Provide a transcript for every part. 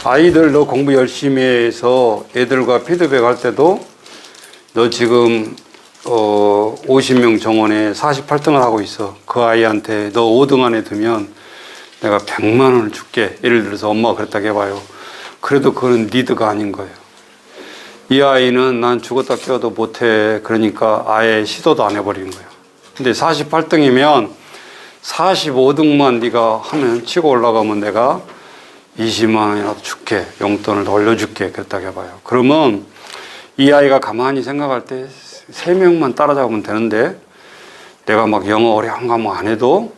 아이들 너 공부 열심히 해서 애들과 피드백 할 때도 너 지금 50명 정원에 48등을 하고 있어. 그 아이한테 너 5등 안에 들면 내가 100만 원을 줄게. 예를 들어서 엄마가 그랬다고 해봐요. 그래도 그건 니드가 아닌 거예요. 이 아이는 난 죽었다 깨어도 못해. 그러니까 아예 시도도 안 해버리는 거예요. 근데 48등이면 45등만 네가 하면 치고 올라가면 내가 20만 원이라도 줄게. 용돈을 더 올려줄게. 그랬다고 해봐요. 그러면 이 아이가 가만히 생각할 때 3명만 따라잡으면 되는데 내가 막 영어 어려운 과목 안 해도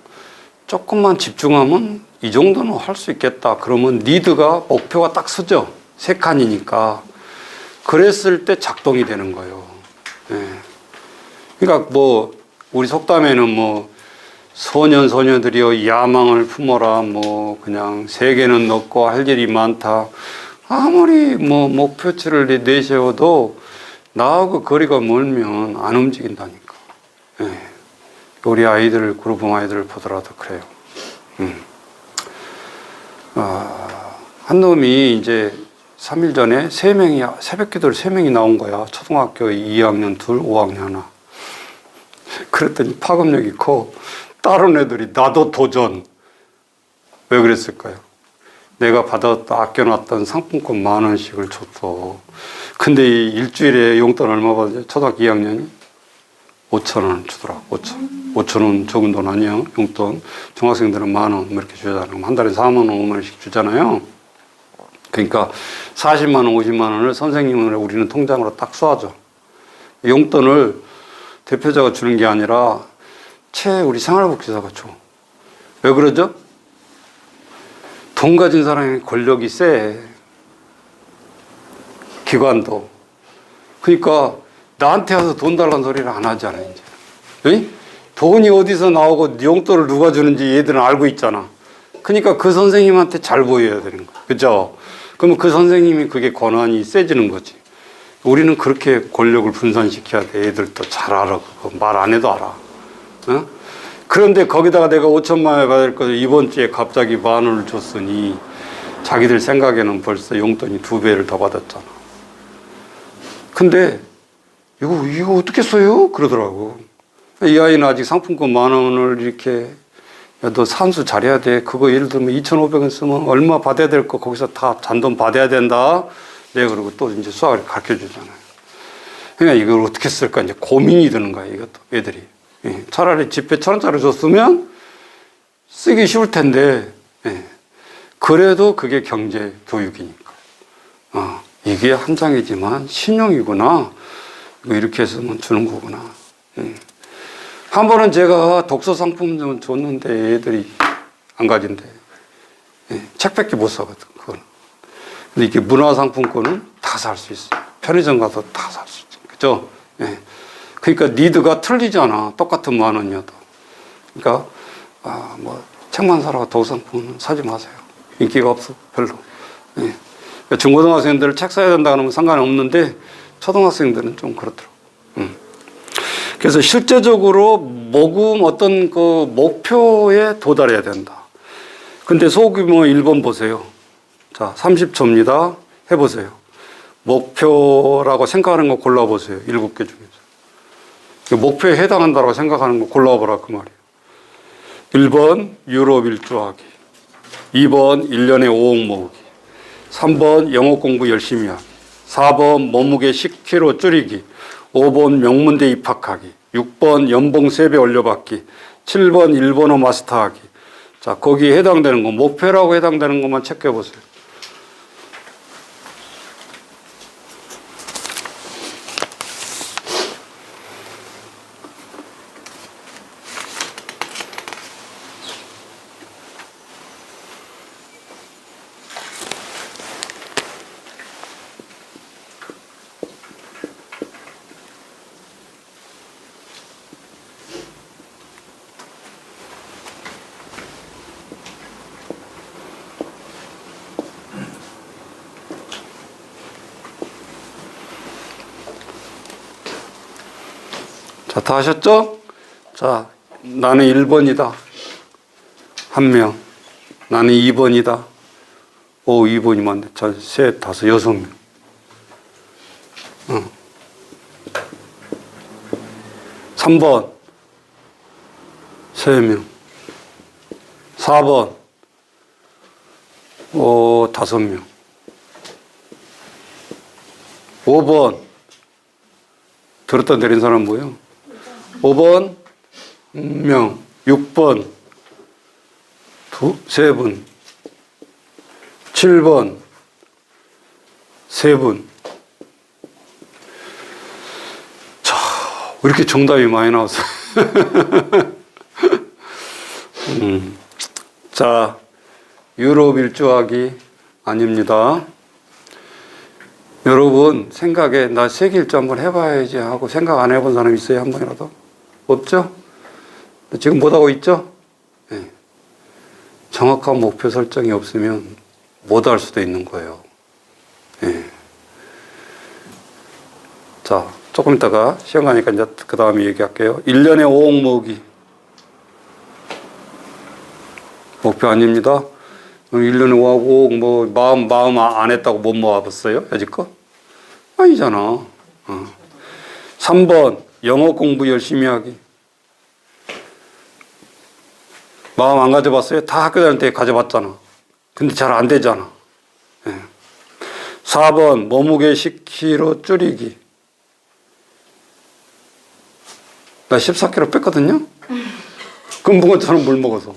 조금만 집중하면 이 정도는 할 수 있겠다. 그러면 니드가 목표가 딱 서죠. 3칸이니까. 그랬을 때 작동이 되는 거예요. 네. 그러니까 뭐 우리 속담에는 뭐 소년들이여 야망을 품어라. 뭐 그냥 세계는 넓고 할 일이 많다. 아무리 뭐 목표치를 내세워도 나하고 거리가 멀면 안 움직인다니까. 네. 우리 아이들, 그룹홈 아이들을 보더라도 그래요. 한 놈이 이제 3일 전에 3명이, 새벽 기도를 3명이 나온 거야. 초등학교 2학년 둘, 5학년 하나. 그랬더니 파급력이 커. 다른 애들이 나도 도전. 왜 그랬을까요? 내가 받았다 아껴놨던 상품권 10,000원씩을 줬어. 근데 이 일주일에 용돈 얼마 받았지? 초등학교 2학년이 5,000원 주더라고. 5,000원 적은 돈 아니야. 용돈. 중학생들은 10,000원 뭐 이렇게 주잖아요. 한 달에 4만 원, 5만 원씩 주잖아요. 그러니까 40만 원, 50만 원을 선생님을 우리는 통장으로 딱 쏴줘. 용돈을 대표자가 주는 게 아니라 우리 생활복지사가 줘. 왜 그러죠? 돈 가진 사람이 권력이 세. 기관도. 그러니까 나한테 와서 돈 달라는 소리를 안 하잖아요, 이제. 응? 돈이 어디서 나오고 용돈을 누가 주는지 얘들은 알고 있잖아. 그러니까 그 선생님한테 잘 보여야 되는 거야. 그죠? 그러면 그 선생님이 그게 권한이 세지는 거지. 우리는 그렇게 권력을 분산시켜야 돼. 애들도 잘 알아. 그거 말 안 해도 알아. 어? 그런데 거기다가 내가 5천만 원 받을 거 이번 주에 갑자기 10,000원을 줬으니 자기들 생각에는 벌써 용돈이 2배를 더 받았잖아. 근데 이거 어떻게 써요? 그러더라고. 이 아이는 아직 상품권 10,000원을 이렇게 야, 너 산수 잘해야 돼. 그거 예를 들면 2,500원 쓰면 얼마 받아야 될 거 거기서 다 잔돈 받아야 된다. 내가 그러고 또 이제 수학을 가르쳐 주잖아요. 그러니까 이걸 어떻게 쓸까 이제 고민이 드는 거야, 이것도 애들이. 예. 차라리 집회 1,000원짜리 줬으면 쓰기 쉬울 텐데, 예. 그래도 그게 경제 교육이니까. 이게 한 장이지만 신용이구나. 이거 이렇게 쓰면 주는 거구나. 예. 한 번은 제가 독서 상품 좀 줬는데 애들이 안 가진대. 예. 책밖에 못 사거든, 그거는. 근데 이게 문화상품권은 다 살 수 있어요. 편의점 가서 다 살 수 있죠. 그죠? 예. 그러니까 니드가 틀리잖아. 똑같은 10,000원이어도. 그러니까, 뭐, 책만 사라고 독서상품은 사지 마세요. 인기가 없어, 별로. 예. 그러니까 중고등학생들 책 사야 된다 그러면 상관이 없는데, 초등학생들은 좀 그렇더라고. 그래서 실제적으로 모금 어떤 그 목표에 도달해야 된다. 근데 소규모 1번 보세요. 자, 30초입니다. 해보세요. 목표라고 생각하는 거 골라보세요. 7개 중에서. 목표에 해당한다고 생각하는 거 골라보라 그 말이에요. 1번 유럽 일주하기, 2번 1년에 5억 모으기, 3번 영어 공부 열심히 하기, 4번 몸무게 10kg 줄이기, 5번 명문대 입학하기, 6번 연봉 3배 올려받기, 7번 일본어 마스터하기. 자, 거기에 해당되는 거, 목표라고 해당되는 것만 체크해 보세요. 자, 다 하셨죠? 자, 나는 1번이다. 한 명. 나는 2번이다. 2번이면 안 돼. 자, 셋, 다섯, 6명. 3번, 3명. 4번, 5명. 5번, 들었다 내린 사람 뭐예요? 5번, 명. 6번, 3분. 7번, 3분. 자, 왜 이렇게 정답이 많이 나왔어요? 자, 유럽 일주하기 아닙니다. 여러분 생각에 나 세계 일주 한번 해봐야지 하고 생각 안 해본 사람 있어요? 한 번이라도? 없죠? 지금 못하고 있죠? 네. 정확한 목표 설정이 없으면 못할 수도 있는 거예요. 네. 자, 조금 있다가 시험 가니까 이제 그 다음에 얘기할게요. 1년에 5억 모으기. 목표 아닙니다. 1년에 5억 뭐 마음 안 했다고 못 모아봤어요? 여지껏? 아니잖아. 3번 영어 공부 열심히 하기. 마음 안 가져봤어요? 다 학교 다닐 때 가져봤잖아. 근데 잘 안 되잖아. 4번 몸무게 10kg 줄이기. 나 14kg 뺐거든요? 그럼 뭔가 저는 물 먹어서.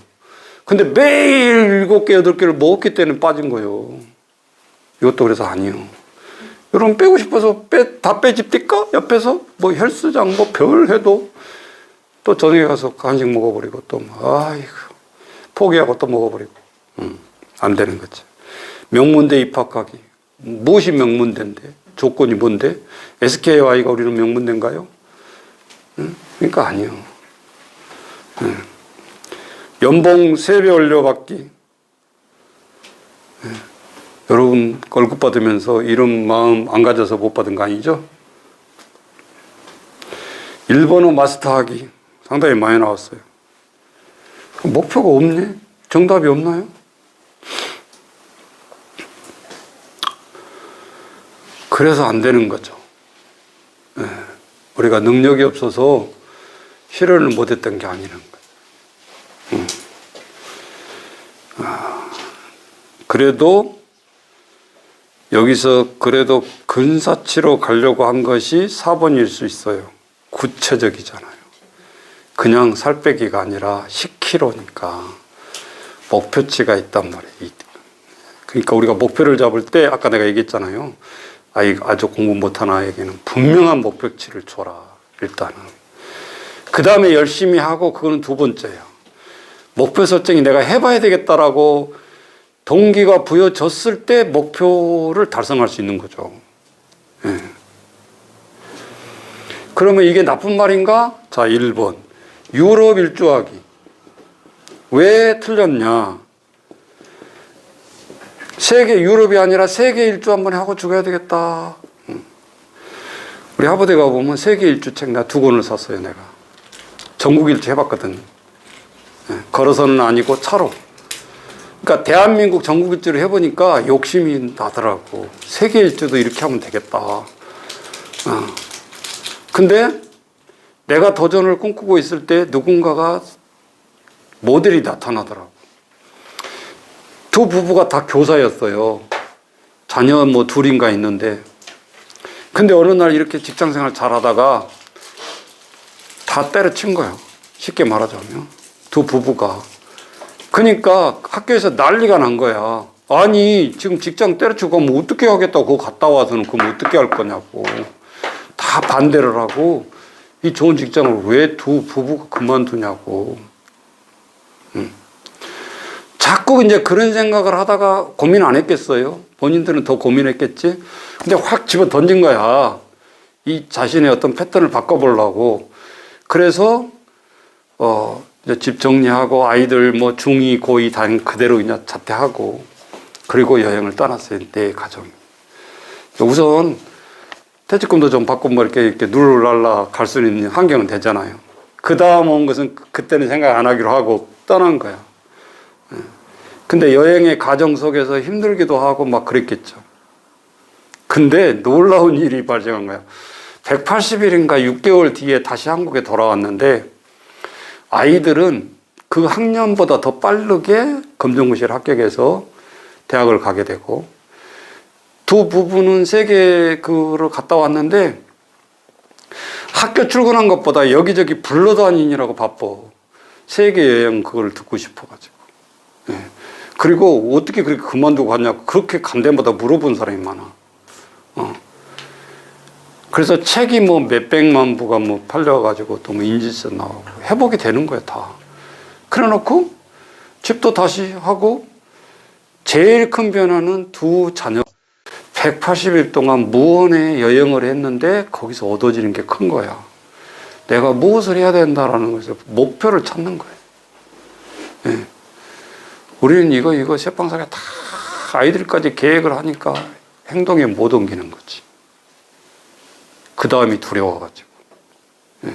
근데 매일 7개, 8개를 먹었기 때문에 빠진 거예요. 이것도 그래서 아니에요. 여러분 빼고 싶어서 다 빼집니까? 옆에서 뭐 헬스장 뭐 별 해도 또 저녁에 가서 간식 먹어버리고 또 아이고 포기하고 또 먹어버리고 안 되는 거지. 명문대 입학하기. 무엇이 명문대인데? 조건이 뭔데? SKY가 우리는 명문대인가요? 그러니까 아니에요. 연봉 3배 올려받기. 여러분 월급 받으면서 이런 마음 안 가져서 못 받은 거 아니죠? 일본어 마스터하기. 상당히 많이 나왔어요. 목표가 없네? 정답이 없나요? 그래서 안 되는 거죠. 우리가 능력이 없어서 실현을 못했던 게 아니라는 거예요. 그래도 여기서 그래도 근사치로 가려고 한 것이 4번일 수 있어요. 구체적이잖아요. 그냥 살 빼기가 아니라 10kg니까 목표치가 있단 말이에요. 그러니까 우리가 목표를 잡을 때 아까 내가 얘기했잖아요. 아주 공부 못하는 아이에게는 분명한 목표치를 줘라. 일단은. 그 다음에 열심히 하고 그거는 두 번째예요. 목표 설정이 내가 해봐야 되겠다라고 동기가 부여졌을 때 목표를 달성할 수 있는 거죠. 네. 그러면 이게 나쁜 말인가? 자, 1번. 유럽 일주하기. 왜 틀렸냐? 세계, 유럽이 아니라 세계 일주 한번 하고 죽어야 되겠다. 우리 하버드에 가보면 세계 일주 책 내가 2권을 샀어요, 내가. 전국 일주 해봤거든요. 네. 걸어서는 아니고 차로. 그러니까 대한민국 전국 일주를 해보니까 욕심이 나더라고. 세계 일주도 이렇게 하면 되겠다. 근데 내가 도전을 꿈꾸고 있을 때 누군가가 모델이 나타나더라고. 두 부부가 다 교사였어요. 자녀 뭐 둘인가 있는데. 근데 어느 날 이렇게 직장 생활 잘 하다가 다 때려친 거야. 쉽게 말하자면. 두 부부가. 그러니까 학교에서 난리가 난 거야. 아니 지금 직장 때려치고 가면 어떻게 하겠다고 그거 갔다 와서는 그럼 어떻게 할 거냐고. 다 반대를 하고 이 좋은 직장을 왜 두 부부가 그만두냐고. 자꾸 이제 그런 생각을 하다가 고민 안 했겠어요? 본인들은 더 고민했겠지? 근데 확 집어 던진 거야. 이 자신의 어떤 패턴을 바꿔보려고. 그래서 이제 집 정리하고 아이들 뭐 중2, 고2 다닌 그대로 그냥 자퇴하고 그리고 여행을 떠났어요. 내 가정이. 우선 퇴직금도 좀 받고 뭐 이렇게 룰랄라 갈 수 있는 환경은 되잖아요. 그 다음 온 것은 그때는 생각 안 하기로 하고 떠난 거야. 근데 여행의 과정 속에서 힘들기도 하고 막 그랬겠죠. 근데 놀라운 일이 발생한 거예요. 180일인가 6개월 뒤에 다시 한국에 돌아왔는데 아이들은 그 학년보다 더 빠르게 검정고시를 합격해서 대학을 가게 되고, 두 부부는 세계를 갔다 왔는데 학교 출근한 것보다 여기저기 불러다니느라고 바빠. 세계 여행 그걸 듣고 싶어가지고. 예. 그리고 어떻게 그렇게 그만두고 갔냐고 그렇게 간 데마다 물어본 사람이 많아. 그래서 책이 뭐 몇백만 부가 뭐 팔려가지고 또 뭐 인지서 나오고 회복이 되는 거야, 다. 그래 놓고 집도 다시 하고, 제일 큰 변화는 두 자녀 180일 동안 무언의 여행을 했는데 거기서 얻어지는 게 큰 거야. 내가 무엇을 해야 된다라는 것에서 목표를 찾는 거예요. 예. 우리는 이거 세방사가 다 아이들까지 계획을 하니까 행동에 못 옮기는 거지. 그 다음이 두려워가지고. 예.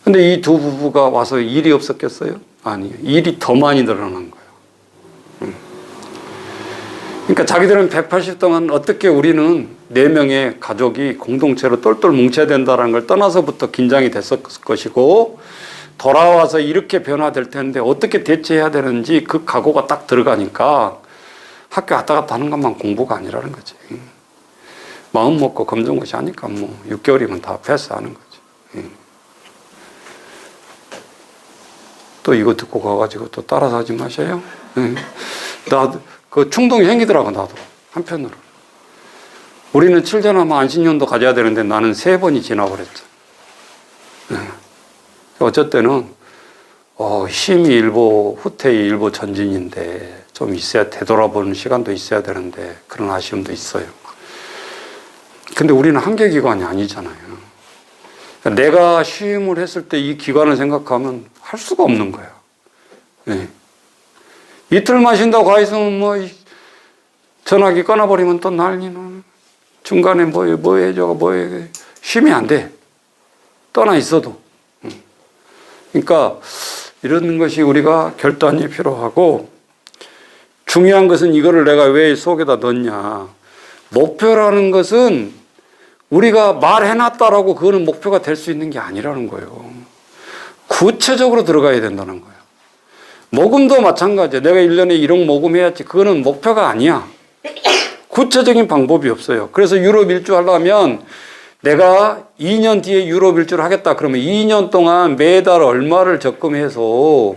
근데 이 두 부부가 와서 일이 없었겠어요? 아니요. 일이 더 많이 늘어난 거예요. 그러니까 자기들은 180 동안 어떻게 우리는 4명의 가족이 공동체로 똘똘 뭉쳐야 된다는 걸 떠나서부터 긴장이 됐을 것이고, 돌아와서 이렇게 변화될 텐데 어떻게 대처해야 되는지 그 각오가 딱 들어가니까 학교 왔다 갔다 하는 것만 공부가 아니라는 거지. 마음 먹고 검정고시 하니까 뭐 6개월이면 다 패스하는 거지. 또 이거 듣고 가가지고 또 따라서 하지 마셔요. 나도 그 충동이 생기더라고, 나도. 한편으로. 우리는 칠전하면 안신년도 가져야 되는데 나는 3번이 지나버렸죠. 어쩔 때는 힘이 일보 후퇴의 일보 전진인데 좀 있어야, 되돌아보는 시간도 있어야 되는데 그런 아쉬움도 있어요. 근데 우리는 한계기관이 아니잖아요. 그러니까 내가 취임을 했을 때 이 기관을 생각하면 할 수가 없는 거야. 네. 이틀만 쉰다고 가 있으면 뭐 전화기 끊어버리면 또 난리는, 중간에 뭐 해줘가 뭐 해, 쉼이 안 돼. 떠나 있어도. 그러니까 이런 것이 우리가 결단이 필요하고, 중요한 것은 이거를 내가 왜 속에다 넣냐. 목표라는 것은 우리가 말해놨다라고 그거는 목표가 될 수 있는 게 아니라는 거예요. 구체적으로 들어가야 된다는 거예요. 모금도 마찬가지야. 내가 1년에 1억 모금해야지. 그거는 목표가 아니야. 구체적인 방법이 없어요. 그래서 유럽 일주 하려면 내가 2년 뒤에 유럽 일주를 하겠다. 그러면 2년 동안 매달 얼마를 적금해서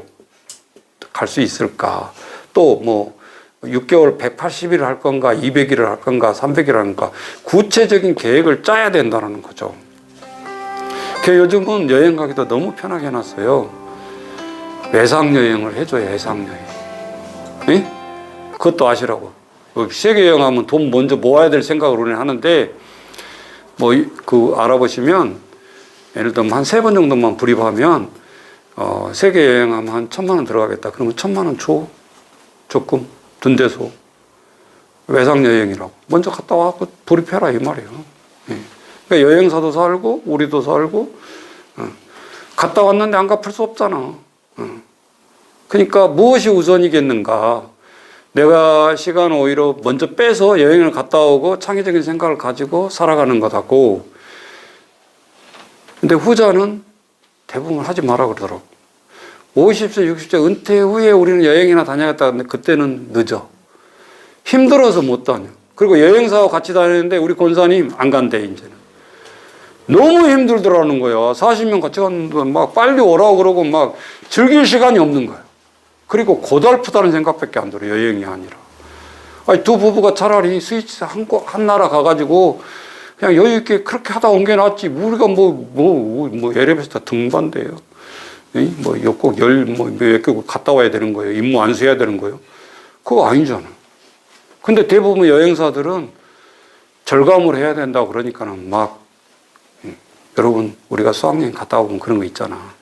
갈 수 있을까? 또 뭐 6개월 180일을 할 건가, 200일을 할 건가, 300일을 할 건가, 구체적인 계획을 짜야 된다는 거죠. 요즘은 여행 가기도 너무 편하게 해놨어요. 외상여행을 해줘요, 외상여행. 네? 그것도 아시라고. 세계여행하면 돈 먼저 모아야 될 생각을 우리는 하는데, 뭐, 알아보시면, 예를 들면 한 3번 정도만 불입하면, 세계여행하면 한 1,000만 원 들어가겠다. 그러면 1,000만 원 줘. 조금. 둔대소. 외상여행이라고. 먼저 갔다 와서 불입해라, 이 말이에요. 네. 그러니까 여행사도 살고, 우리도 살고, 갔다 왔는데 안 갚을 수 없잖아. 그러니까 무엇이 우선이겠는가? 내가 시간 오히려 먼저 빼서 여행을 갔다 오고 창의적인 생각을 가지고 살아가는 거다고. 근데 후자는 대부분 하지 마라 그러더라고. 50세, 60세 은퇴 후에 우리는 여행이나 다녀갔다 하는데 그때는 늦어. 힘들어서 못 다녀. 그리고 여행사와 같이 다니는데 우리 권사님 안 간대, 이제는. 너무 힘들더라는 거야. 40명 같이 갔는데 막 빨리 오라고 그러고 막 즐길 시간이 없는 거야. 그리고 고달프다는 생각밖에 안 들어, 여행이 아니라. 아니, 두 부부가 차라리 스위스 한 나라 가가지고 그냥 여유있게 그렇게 하다 온 게 낫지. 우리가 에레베스터 등반대요. 꼭 몇 개국 갔다 와야 되는 거예요. 임무 안수해야 되는 거예요. 그거 아니잖아. 근데 대부분 여행사들은 절감을 해야 된다고 그러니까는 막, 여러분, 우리가 수학여행 갔다 오면 그런 거 있잖아.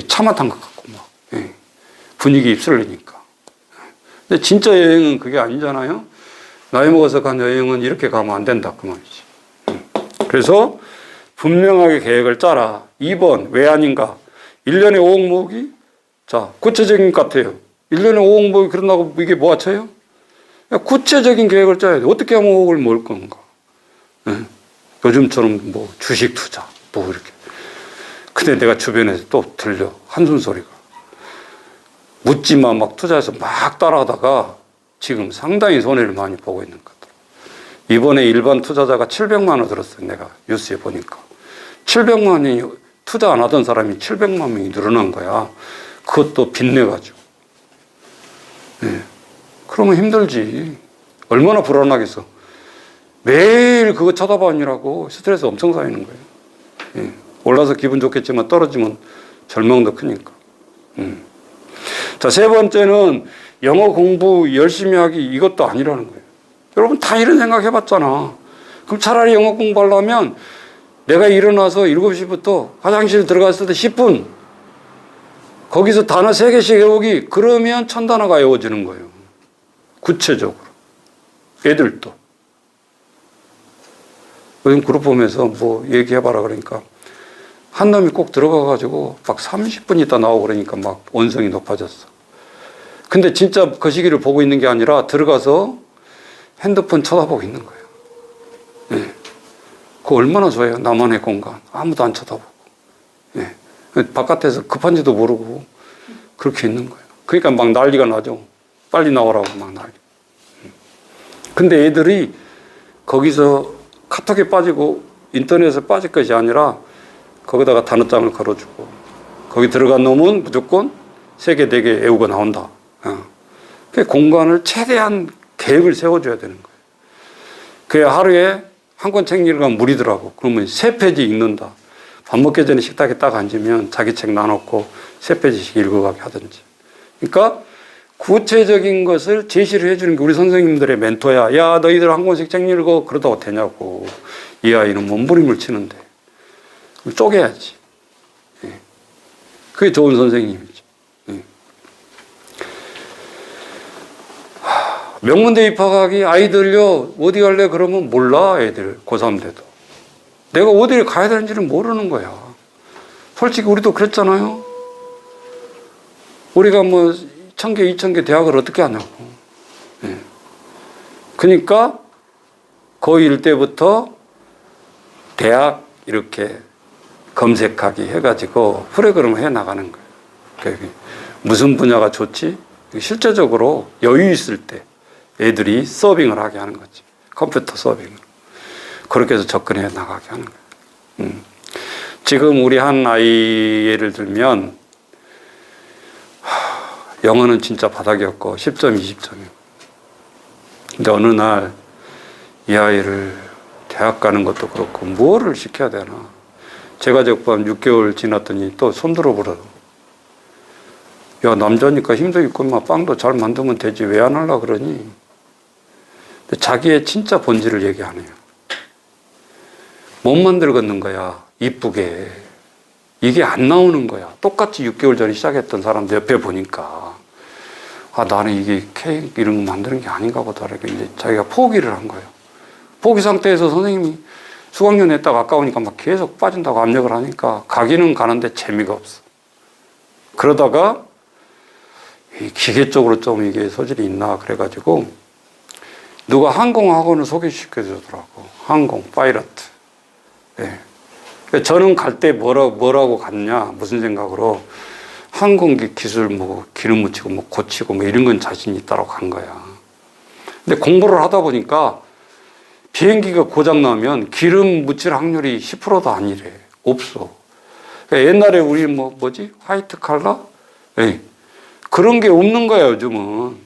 차만 탄 것 같고 막, 분위기 휩쓸리니까. 근데 진짜 여행은 그게 아니잖아요. 나이 먹어서 간 여행은 이렇게 가면 안 된다, 그 말이지. 그래서 분명하게 계획을 짜라. 2번, 왜 아닌가? 1년에 5억 모으기? 자, 구체적인 것 같아요. 1년에 5억 뭐 그런다고 이게 뭐 하쳐요? 구체적인 계획을 짜야 돼. 어떻게 하면 5억을 모을 건가? 네. 요즘처럼 뭐 주식 투자, 뭐 이렇게. 근데 내가 주변에서 또 들려. 한숨 소리가. 묻지마 막 투자해서 막 따라하다가 지금 상당히 손해를 많이 보고 있는 것 같더라고요. 이번에 일반 투자자가 700만 원 들었어요. 내가 뉴스에 보니까. 700만 원이 투자 안 하던 사람이 700만 명이 늘어난 거야. 그것도 빚내가지고. 네. 그러면 힘들지. 얼마나 불안하겠어. 매일 그거 쳐다보느라고 스트레스 엄청 쌓이는 거예요. 네. 올라서 기분 좋겠지만 떨어지면 절망도 크니까. 자, 세 번째는 영어 공부 열심히 하기 이것도 아니라는 거예요. 여러분 다 이런 생각 해봤잖아. 그럼 차라리 영어 공부하려면 내가 일어나서 7시부터 화장실 들어갔을 때 10분 거기서 단어 3개씩 외우기 그러면 1000단어가 외워지는 거예요. 구체적으로. 애들도. 요즘 그룹 보면서 뭐 얘기해봐라 그러니까 한 놈이 꼭 들어가가지고 막 30분 있다 나오고 그러니까 막 원성이 높아졌어. 근데 진짜 그 시기를 보고 있는 게 아니라 들어가서 핸드폰 쳐다보고 있는 거예요. 네. 그거 얼마나 좋아요. 나만의 공간. 아무도 안 쳐다보고. 네. 바깥에서 급한지도 모르고 그렇게 있는 거예요. 그러니까 막 난리가 나죠. 빨리 나오라고 막 난리. 근데 애들이 거기서 카톡에 빠지고 인터넷에 빠질 것이 아니라 거기다가 단어장을 걸어주고 거기 들어간 놈은 무조건 3개, 4개 외우고 나온다. 그 공간을 최대한 계획을 세워줘야 되는 거예요. 그래야 하루에 한 권 책 읽으면 무리더라고. 그러면 3페이지 읽는다. 밥 먹기 전에 식탁에 딱 앉으면 자기 책 놔놓고 3페이지씩 읽어가게 하든지. 그러니까 구체적인 것을 제시를 해주는 게 우리 선생님들의 멘토야. 야, 너희들 한 권씩 책 읽어. 그러다가 되냐고. 이 아이는 몸부림을 치는데. 쪼개야지. 예. 그게 좋은 선생님이지. 예. 명문대 입학하기 아이들요 어디 갈래 그러면 몰라. 애들 고3 돼도 내가 어디를 가야 되는지를 모르는 거야. 솔직히 우리도 그랬잖아요. 우리가 뭐 1000개 2000개 대학을 어떻게 하냐고. 예. 그러니까 고1 때부터 대학 이렇게 검색하기 해가지고 프로그램을 해나가는 거예요. 그러니까 무슨 분야가 좋지? 실제적으로 여유 있을 때 애들이 서빙을 하게 하는 거지. 컴퓨터 서빙을. 그렇게 해서 접근해 나가게 하는 거예요. 지금 우리 한 아이 예를 들면 영어는 진짜 바닥이었고 10점, 20점이고. 근데 어느 날 이 아이를 대학 가는 것도 그렇고 뭐를 시켜야 되나. 제가 적반 6개월 지났더니 또 손들어 보라. 야, 남자니까 힘도 있고 막 빵도 잘 만들면 되지 왜 안 하려고 그러니. 근데 자기의 진짜 본질을 얘기 안 해요. 못 만들겠는 거야. 이쁘게. 이게 안 나오는 거야. 똑같이 6개월 전에 시작했던 사람들 옆에 보니까 아, 나는 이게 케이크 이런 거 만드는 게 아닌가 보다. 이제 자기가 포기를 한 거예요. 포기 상태에서 선생님이 수강료 냈다가 아까우니까 막 계속 빠진다고 압력을 하니까 가기는 가는데 재미가 없어. 그러다가 기계 쪽으로 좀 이게 소질이 있나 그래가지고 누가 항공학원을 소개시켜 주더라고. 항공, 파이러트. 네. 저는 갈 때 뭐라고 갔냐, 무슨 생각으로 항공기 기술 뭐 기름 묻히고 뭐 고치고 뭐 이런 건 자신 있다고 간 거야. 근데 공부를 하다 보니까 비행기가 고장 나면 기름 묻힐 확률이 10%도 아니래. 없어. 그러니까 옛날에 우리 뭐지? 화이트 칼라? 네. 그런 게 없는 거야, 요즘은.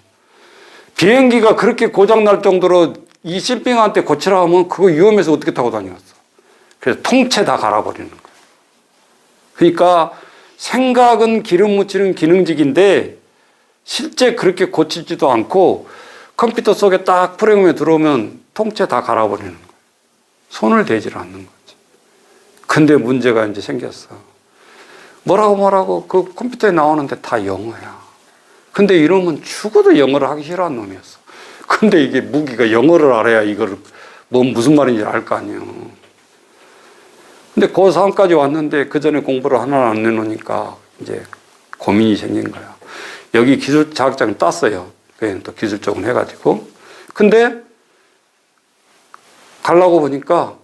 비행기가 그렇게 고장 날 정도로 이 심핑한테 고치라 하면 그거 위험해서 어떻게 타고 다녔어. 그래서 통째 다 갈아버리는 거야. 그러니까 생각은 기름 묻히는 기능직인데 실제 그렇게 고치지도 않고 컴퓨터 속에 딱 프로그램에 들어오면 통째 다 갈아버리는 거예요. 손을 대질 않는 거지. 근데 문제가 이제 생겼어. 뭐라고 그 컴퓨터에 나오는데 다 영어야. 근데 이러면 죽어도 영어를 하기 싫어하는 놈이었어. 근데 이게 무기가 영어를 알아야 이걸 무슨 말인지 알 거 아니에요. 근데 고3까지 왔는데 그 전에 공부를 하나 안 해놓으니까 이제 고민이 생긴 거야. 여기 기술 자격증을 땄어요. 그냥 또 기술적으로 해가지고. 근데 가려고 보니까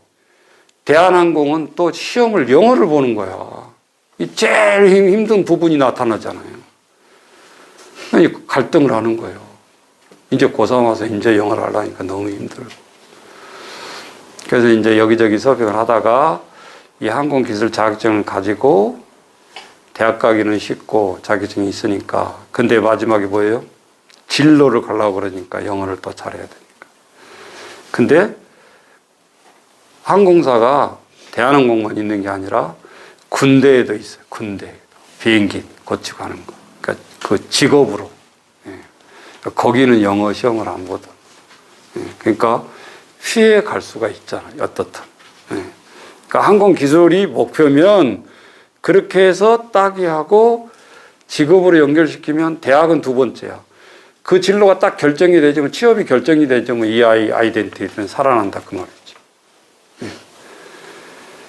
대한항공은 또 시험을 영어를 보는 거야. 이 제일 힘든 부분이 나타나잖아요. 갈등을 하는 거예요. 이제 고3 와서 이제 영어를 하려니까 너무 힘들고. 그래서 이제 여기저기 서빙을 하다가 이 항공기술 자격증을 가지고 대학 가기는 쉽고 자격증이 있으니까. 근데 마지막에 뭐예요? 진로를 가려고 그러니까 영어를 더 잘해야 되니까. 근데 항공사가 대한항공만 있는 게 아니라 군대에도 있어요. 군대. 비행기 고치고 하는 거. 그러니까 그 직업으로. 예. 거기는 영어 시험을 안 보던. 예. 그러니까 피해 갈 수가 있잖아요. 어떻든. 예. 그러니까 항공기술이 목표면 그렇게 해서 따기하고 직업으로 연결시키면 대학은 두 번째야. 그 진로가 딱 결정이 되지만 취업이 결정이 되지만 이 아이덴티티는 살아난다 그 말이지.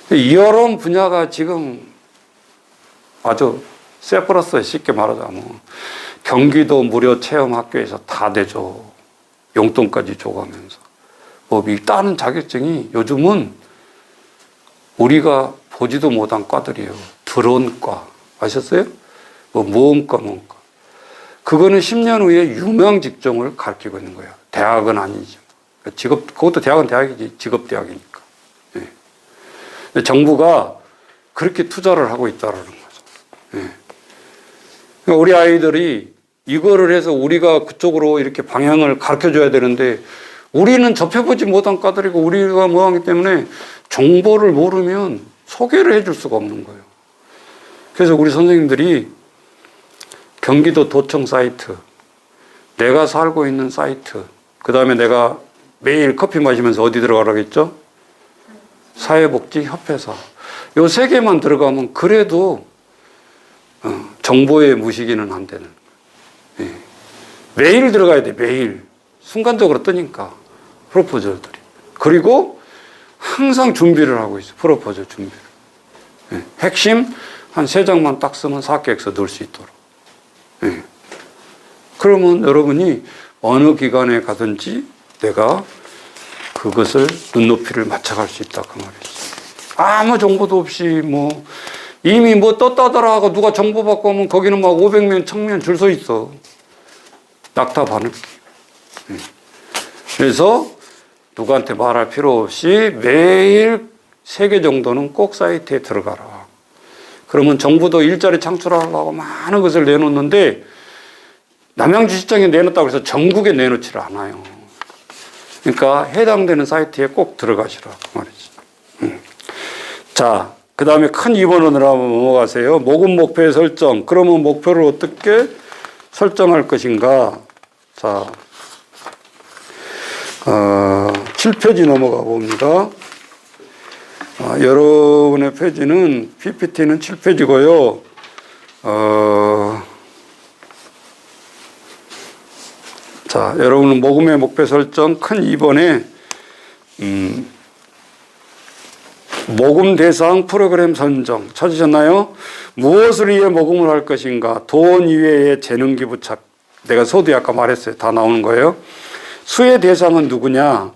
이런 분야가 지금 아주 세플러스에 쉽게 말하자면 경기도 무료 체험학교에서 다 되죠. 용돈까지 줘가면서. 뭐 이 따는 자격증이 요즘은 우리가 보지도 못한 과들이에요. 드론과 아셨어요? 뭐 모험과 뭔가. 그거는 10년 후에 유명 직종을 가르치고 있는 거예요. 대학은 아니죠. 직업, 그것도 대학은 대학이지. 직업대학이니까. 예. 근데 정부가 그렇게 투자를 하고 있다는 거죠. 예. 그러니까 우리 아이들이 이거를 해서 우리가 그쪽으로 이렇게 방향을 가르쳐 줘야 되는데 우리는 접해보지 못한 과들이고 우리가 뭐 하기 때문에 정보를 모르면 소개를 해줄 수가 없는 거예요. 그래서 우리 선생님들이 경기도 도청 사이트, 내가 살고 있는 사이트, 그 다음에 내가 매일 커피 마시면서 어디 들어가라고 했죠? 사회복지협회사. 요 세 개만 들어가면 그래도 정보의 무시기는 안 되는 거예요. 예. 매일 들어가야 돼, 매일. 순간적으로 뜨니까, 프로포저들이. 그리고 항상 준비를 하고 있어요, 프로포저 준비를. 예. 핵심 한 3장만 딱 쓰면 사계획서 넣을 수 있도록. 예. 그러면 여러분이 어느 기관에 가든지 내가 그것을 눈높이를 맞춰갈 수 있다 그 말이죠. 아무 정보도 없이 뭐 이미 뭐 떴다더라 하고 누가 정보 받고 오면 거기는 막 500명, 1000명 줄 서 있어. 낙타 바늘. 예. 그래서 누구한테 말할 필요 없이 매일 3개 정도는 꼭 사이트에 들어가라. 그러면 정부도 일자리 창출하려고 많은 것을 내놓는데 남양주시장에 내놓았다고 해서 전국에 내놓지를 않아요. 그러니까 해당되는 사이트에 꼭 들어가시라 그 말이지. 자, 그 다음에 큰 2번으로 한번 넘어가세요. 모금 목표의 설정. 그러면 목표를 어떻게 설정할 것인가? 자, 7페이지 넘어가 봅니다. 여러분의 페이지는 PPT는 7페이지고요. 자, 여러분은 모금의 목표 설정 큰 2번에 모금 대상 프로그램 선정 찾으셨나요? 무엇을 위해 모금을 할 것인가? 돈 이외의 재능 기부 찾. 내가 서두에 아까 말했어요. 다 나오는 거예요. 수혜 대상은 누구냐?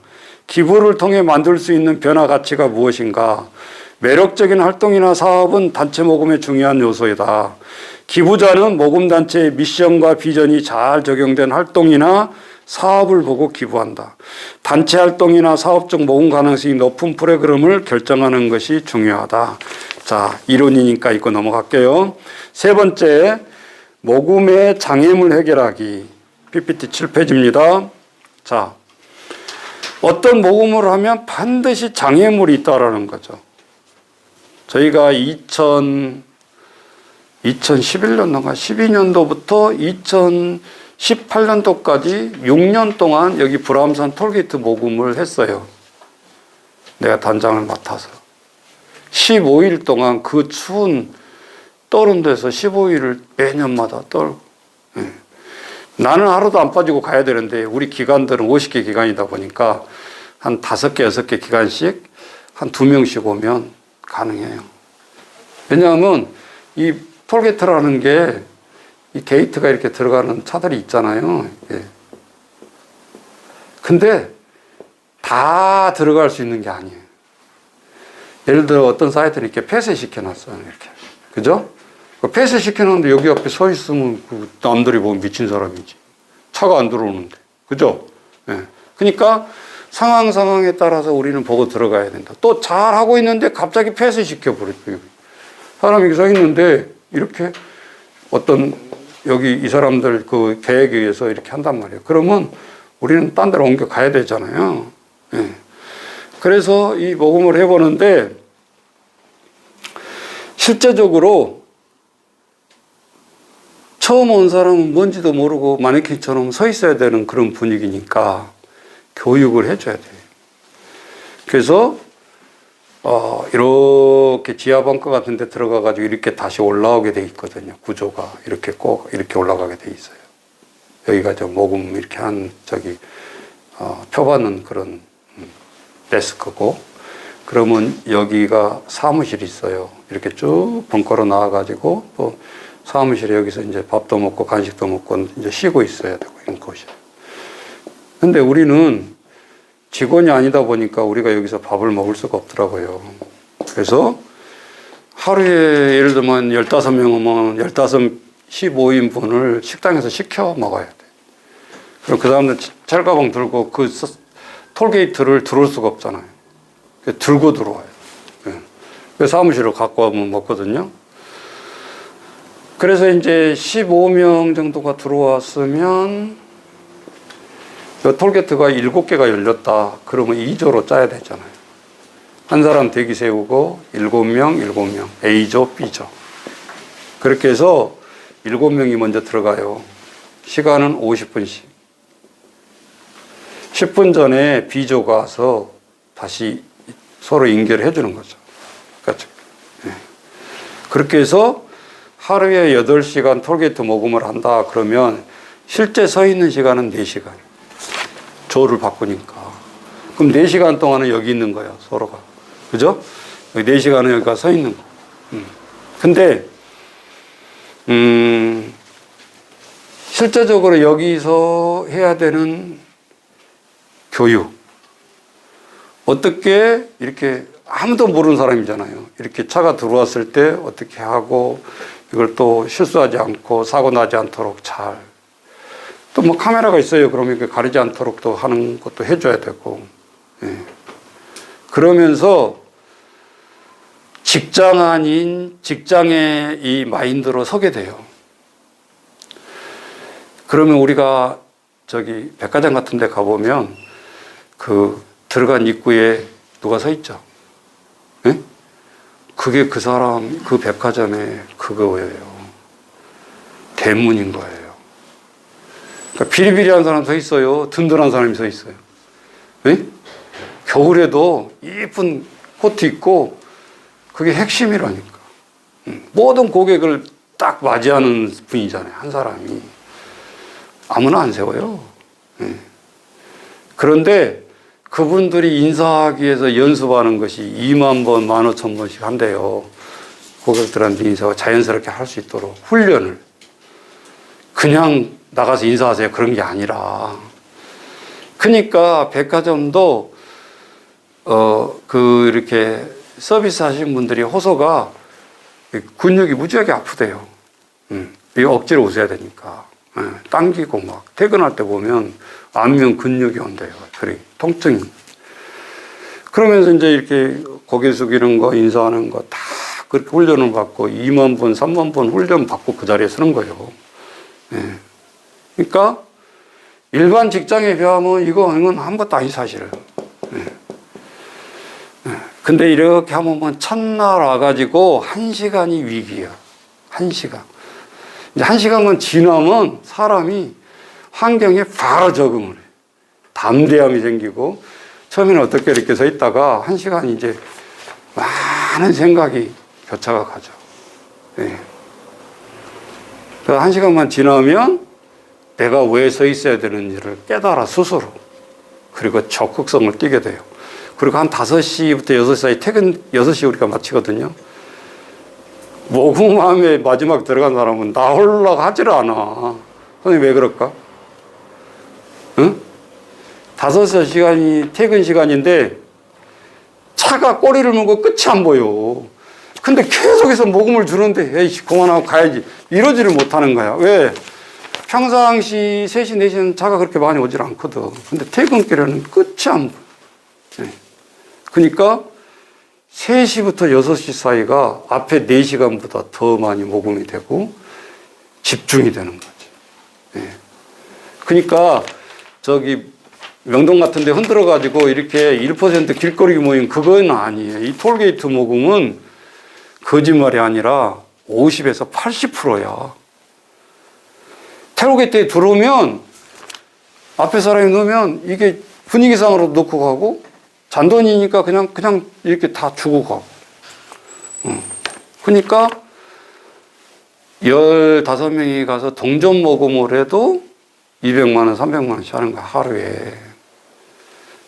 기부를 통해 만들 수 있는 변화 가치가 무엇인가? 매력적인 활동이나 사업은 단체 모금의 중요한 요소이다. 기부자는 모금단체의 미션과 비전이 잘 적용된 활동이나 사업을 보고 기부한다. 단체 활동이나 사업적 모금 가능성이 높은 프로그램을 결정하는 것이 중요하다. 자, 이론이니까 이거 넘어갈게요. 세 번째, 모금의 장애물 해결하기. PPT 7페이지입니다. 자, 어떤 모금을 하면 반드시 장애물이 있다라는 거죠. 저희가 2011년도인가 12년도부터 2018년도까지 6년 동안 여기 불암산 톨게이트 모금을 했어요. 내가 단장을 맡아서. 15일 동안 그 추운 떨은 데서 15일을 매년마다 떨고. 예. 나는 하루도 안 빠지고 가야 되는데 우리 기관들은 50개 기관이다 보니까 한 5개, 6개 기관씩 한 2명씩 오면 가능해요. 왜냐하면 이 톨게이트라는 게 이 게이트가 이렇게 들어가는 차들이 있잖아요. 예. 근데 다 들어갈 수 있는 게 아니에요. 예를 들어 어떤 사이트는 이렇게 폐쇄시켜 놨어요. 이렇게. 그죠? 폐쇄시켜 놨는데 여기 앞에 서 있으면 그 남들이 보면 미친 사람이지. 차가 안 들어오는데. 그죠? 예. 그러니까 상황에 따라서 우리는 보고 들어가야 된다. 또 잘하고 있는데 갑자기 폐쇄시켜 버렸어요. 사람이 서 있는데 이렇게 어떤 여기 이 사람들 그 계획에 의해서 이렇게 한단 말이에요. 그러면 우리는 딴 데로 옮겨 가야 되잖아요. 예. 그래서 이 모금을 해보는데 실제적으로 처음 온 사람은 뭔지도 모르고 마네킹처럼 서 있어야 되는 그런 분위기니까 교육을 해줘야 돼요. 그래서 이렇게 지하 벙커 같은 데 들어가가지고 이렇게 다시 올라오게 돼 있거든요. 구조가 이렇게 꼭 이렇게 올라가게 돼 있어요. 여기가 저 모금 이렇게 한 표받는 그런 데스크고, 그러면 여기가 사무실이 있어요. 이렇게 쭉 벙커로 나와가지고 또 사무실에 여기서 이제 밥도 먹고 간식도 먹고 이제 쉬고 있어야 되고 이런 곳이에요. 근데 우리는 직원이 아니다 보니까 우리가 여기서 밥을 먹을 수가 없더라고요. 그래서 하루에 예를 들면 15명이면 15인분을 식당에서 시켜 먹어야 돼. 그럼 그 사람들 찰가방 들고 그 톨게이트를 들어올 수가 없잖아요. 들고 들어와요. 그 사무실로 갖고 와면 먹거든요. 그래서 이제 15명 정도가 들어왔으면 톨게이트가 7개가 열렸다. 그러면 2조로 짜야 되잖아요. 한 사람 대기 세우고 7명, A조, B조. 그렇게 해서 7명이 먼저 들어가요. 시간은 50분씩. 10분 전에 B조가 와서 다시 서로 연결해 주는 거죠. 그렇죠. 네. 그렇게 해서 하루에 8시간 톨게이트 모금을 한다. 그러면 실제 서 있는 시간은 4시간. 조를 바꾸니까. 그럼 4시간 동안은 여기 있는 거야, 서로가. 그죠? 4시간은 여기가 서 있는 거. 근데, 실제적으로 여기서 해야 되는 교육. 어떻게 이렇게 아무도 모르는 사람이잖아요. 이렇게 차가 들어왔을 때 어떻게 하고 이걸 또 실수하지 않고 사고 나지 않도록 잘. 또 뭐 카메라가 있어요. 그러면 가리지 않도록 또 하는 것도 해줘야 되고. 예. 그러면서 직장 아닌 직장의 이 마인드로 서게 돼요. 그러면 우리가 저기 백화점 같은 데 가보면 그 들어간 입구에 누가 서 있죠? 예? 그게 그 사람, 그 백화점의 그거예요. 대문인 거예요. 그러니까 비리비리한 사람 서 있어요. 든든한 사람이 서 있어요. 예? 겨울에도 예쁜 코트 입고 그게 핵심이라니까. 모든 고객을 딱 맞이하는 분이잖아요. 한 사람이. 아무나 안 세워요. 예. 그런데 그분들이 인사하기 위해서 연습하는 것이 2만 번, 15,000번씩 한대요. 고객들한테 인사가 자연스럽게 할 수 있도록 훈련을. 그냥 나가서 인사하세요. 그런 게 아니라. 그러니까 백화점도 이렇게 서비스 하시는 분들이 호소가 근육이 무지하게 아프대요. 이거 억지로 웃어야 되니까. 당기고 막 퇴근할 때 보면 안면 근육이 온대요. 그래, 통증이. 그러면서 이제 이렇게 고개 숙이는 거, 인사하는 거 다 그렇게 훈련을 받고 2만 번, 3만 번 훈련 받고 그 자리에 서는 거예요. 예. 그러니까 일반 직장에 비하면 이건 아무것도 아니 사실은. 예. 예. 근데 이렇게 하면 첫날 와가지고 1시간이 위기야. 1시간. 이제 1시간만 지나면 사람이 환경에 바로 적응을 해. 담대함이 생기고, 처음에는 어떻게 이렇게 서 있다가 1시간 이제 많은 생각이 교차가 가죠. 네. 그래서 1시간만 지나면 내가 왜 서 있어야 되는지를 깨달아 스스로. 그리고 적극성을 띠게 돼요. 그리고 한 5시부터 6시 사이 퇴근 6시 우리가 마치거든요. 모금함에 마지막 들어간 사람은 나오려고 하질 않아. 선생님 왜 그럴까? 응? 5시간이 퇴근 시간인데 차가 꼬리를 물고 끝이 안 보여. 근데 계속해서 모금을 주는데 에이씨 그만하고 가야지 이러지를 못하는 거야. 왜? 평상시 3시, 4시는 차가 그렇게 많이 오질 않거든. 근데 퇴근길에는 끝이 안 보여. 네. 그러니까 3시부터 6시 사이가 앞에 4시간보다 더 많이 모금이 되고 집중이 되는 거지. 네. 그러니까 저기 명동 같은 데 흔들어가지고 이렇게 1% 길거리 모임 그건 아니에요. 이 톨게이트 모금은 거짓말이 아니라 50에서 80%야. 톨게이트에 들어오면 앞에 사람이 넣으면 이게 분위기상으로 넣고 가고 잔돈이니까 그냥 이렇게 다 주고 가고. 그러니까 15명이 가서 동전 모금을 해도 200만 원, 300만 원씩 하는 거야, 하루에.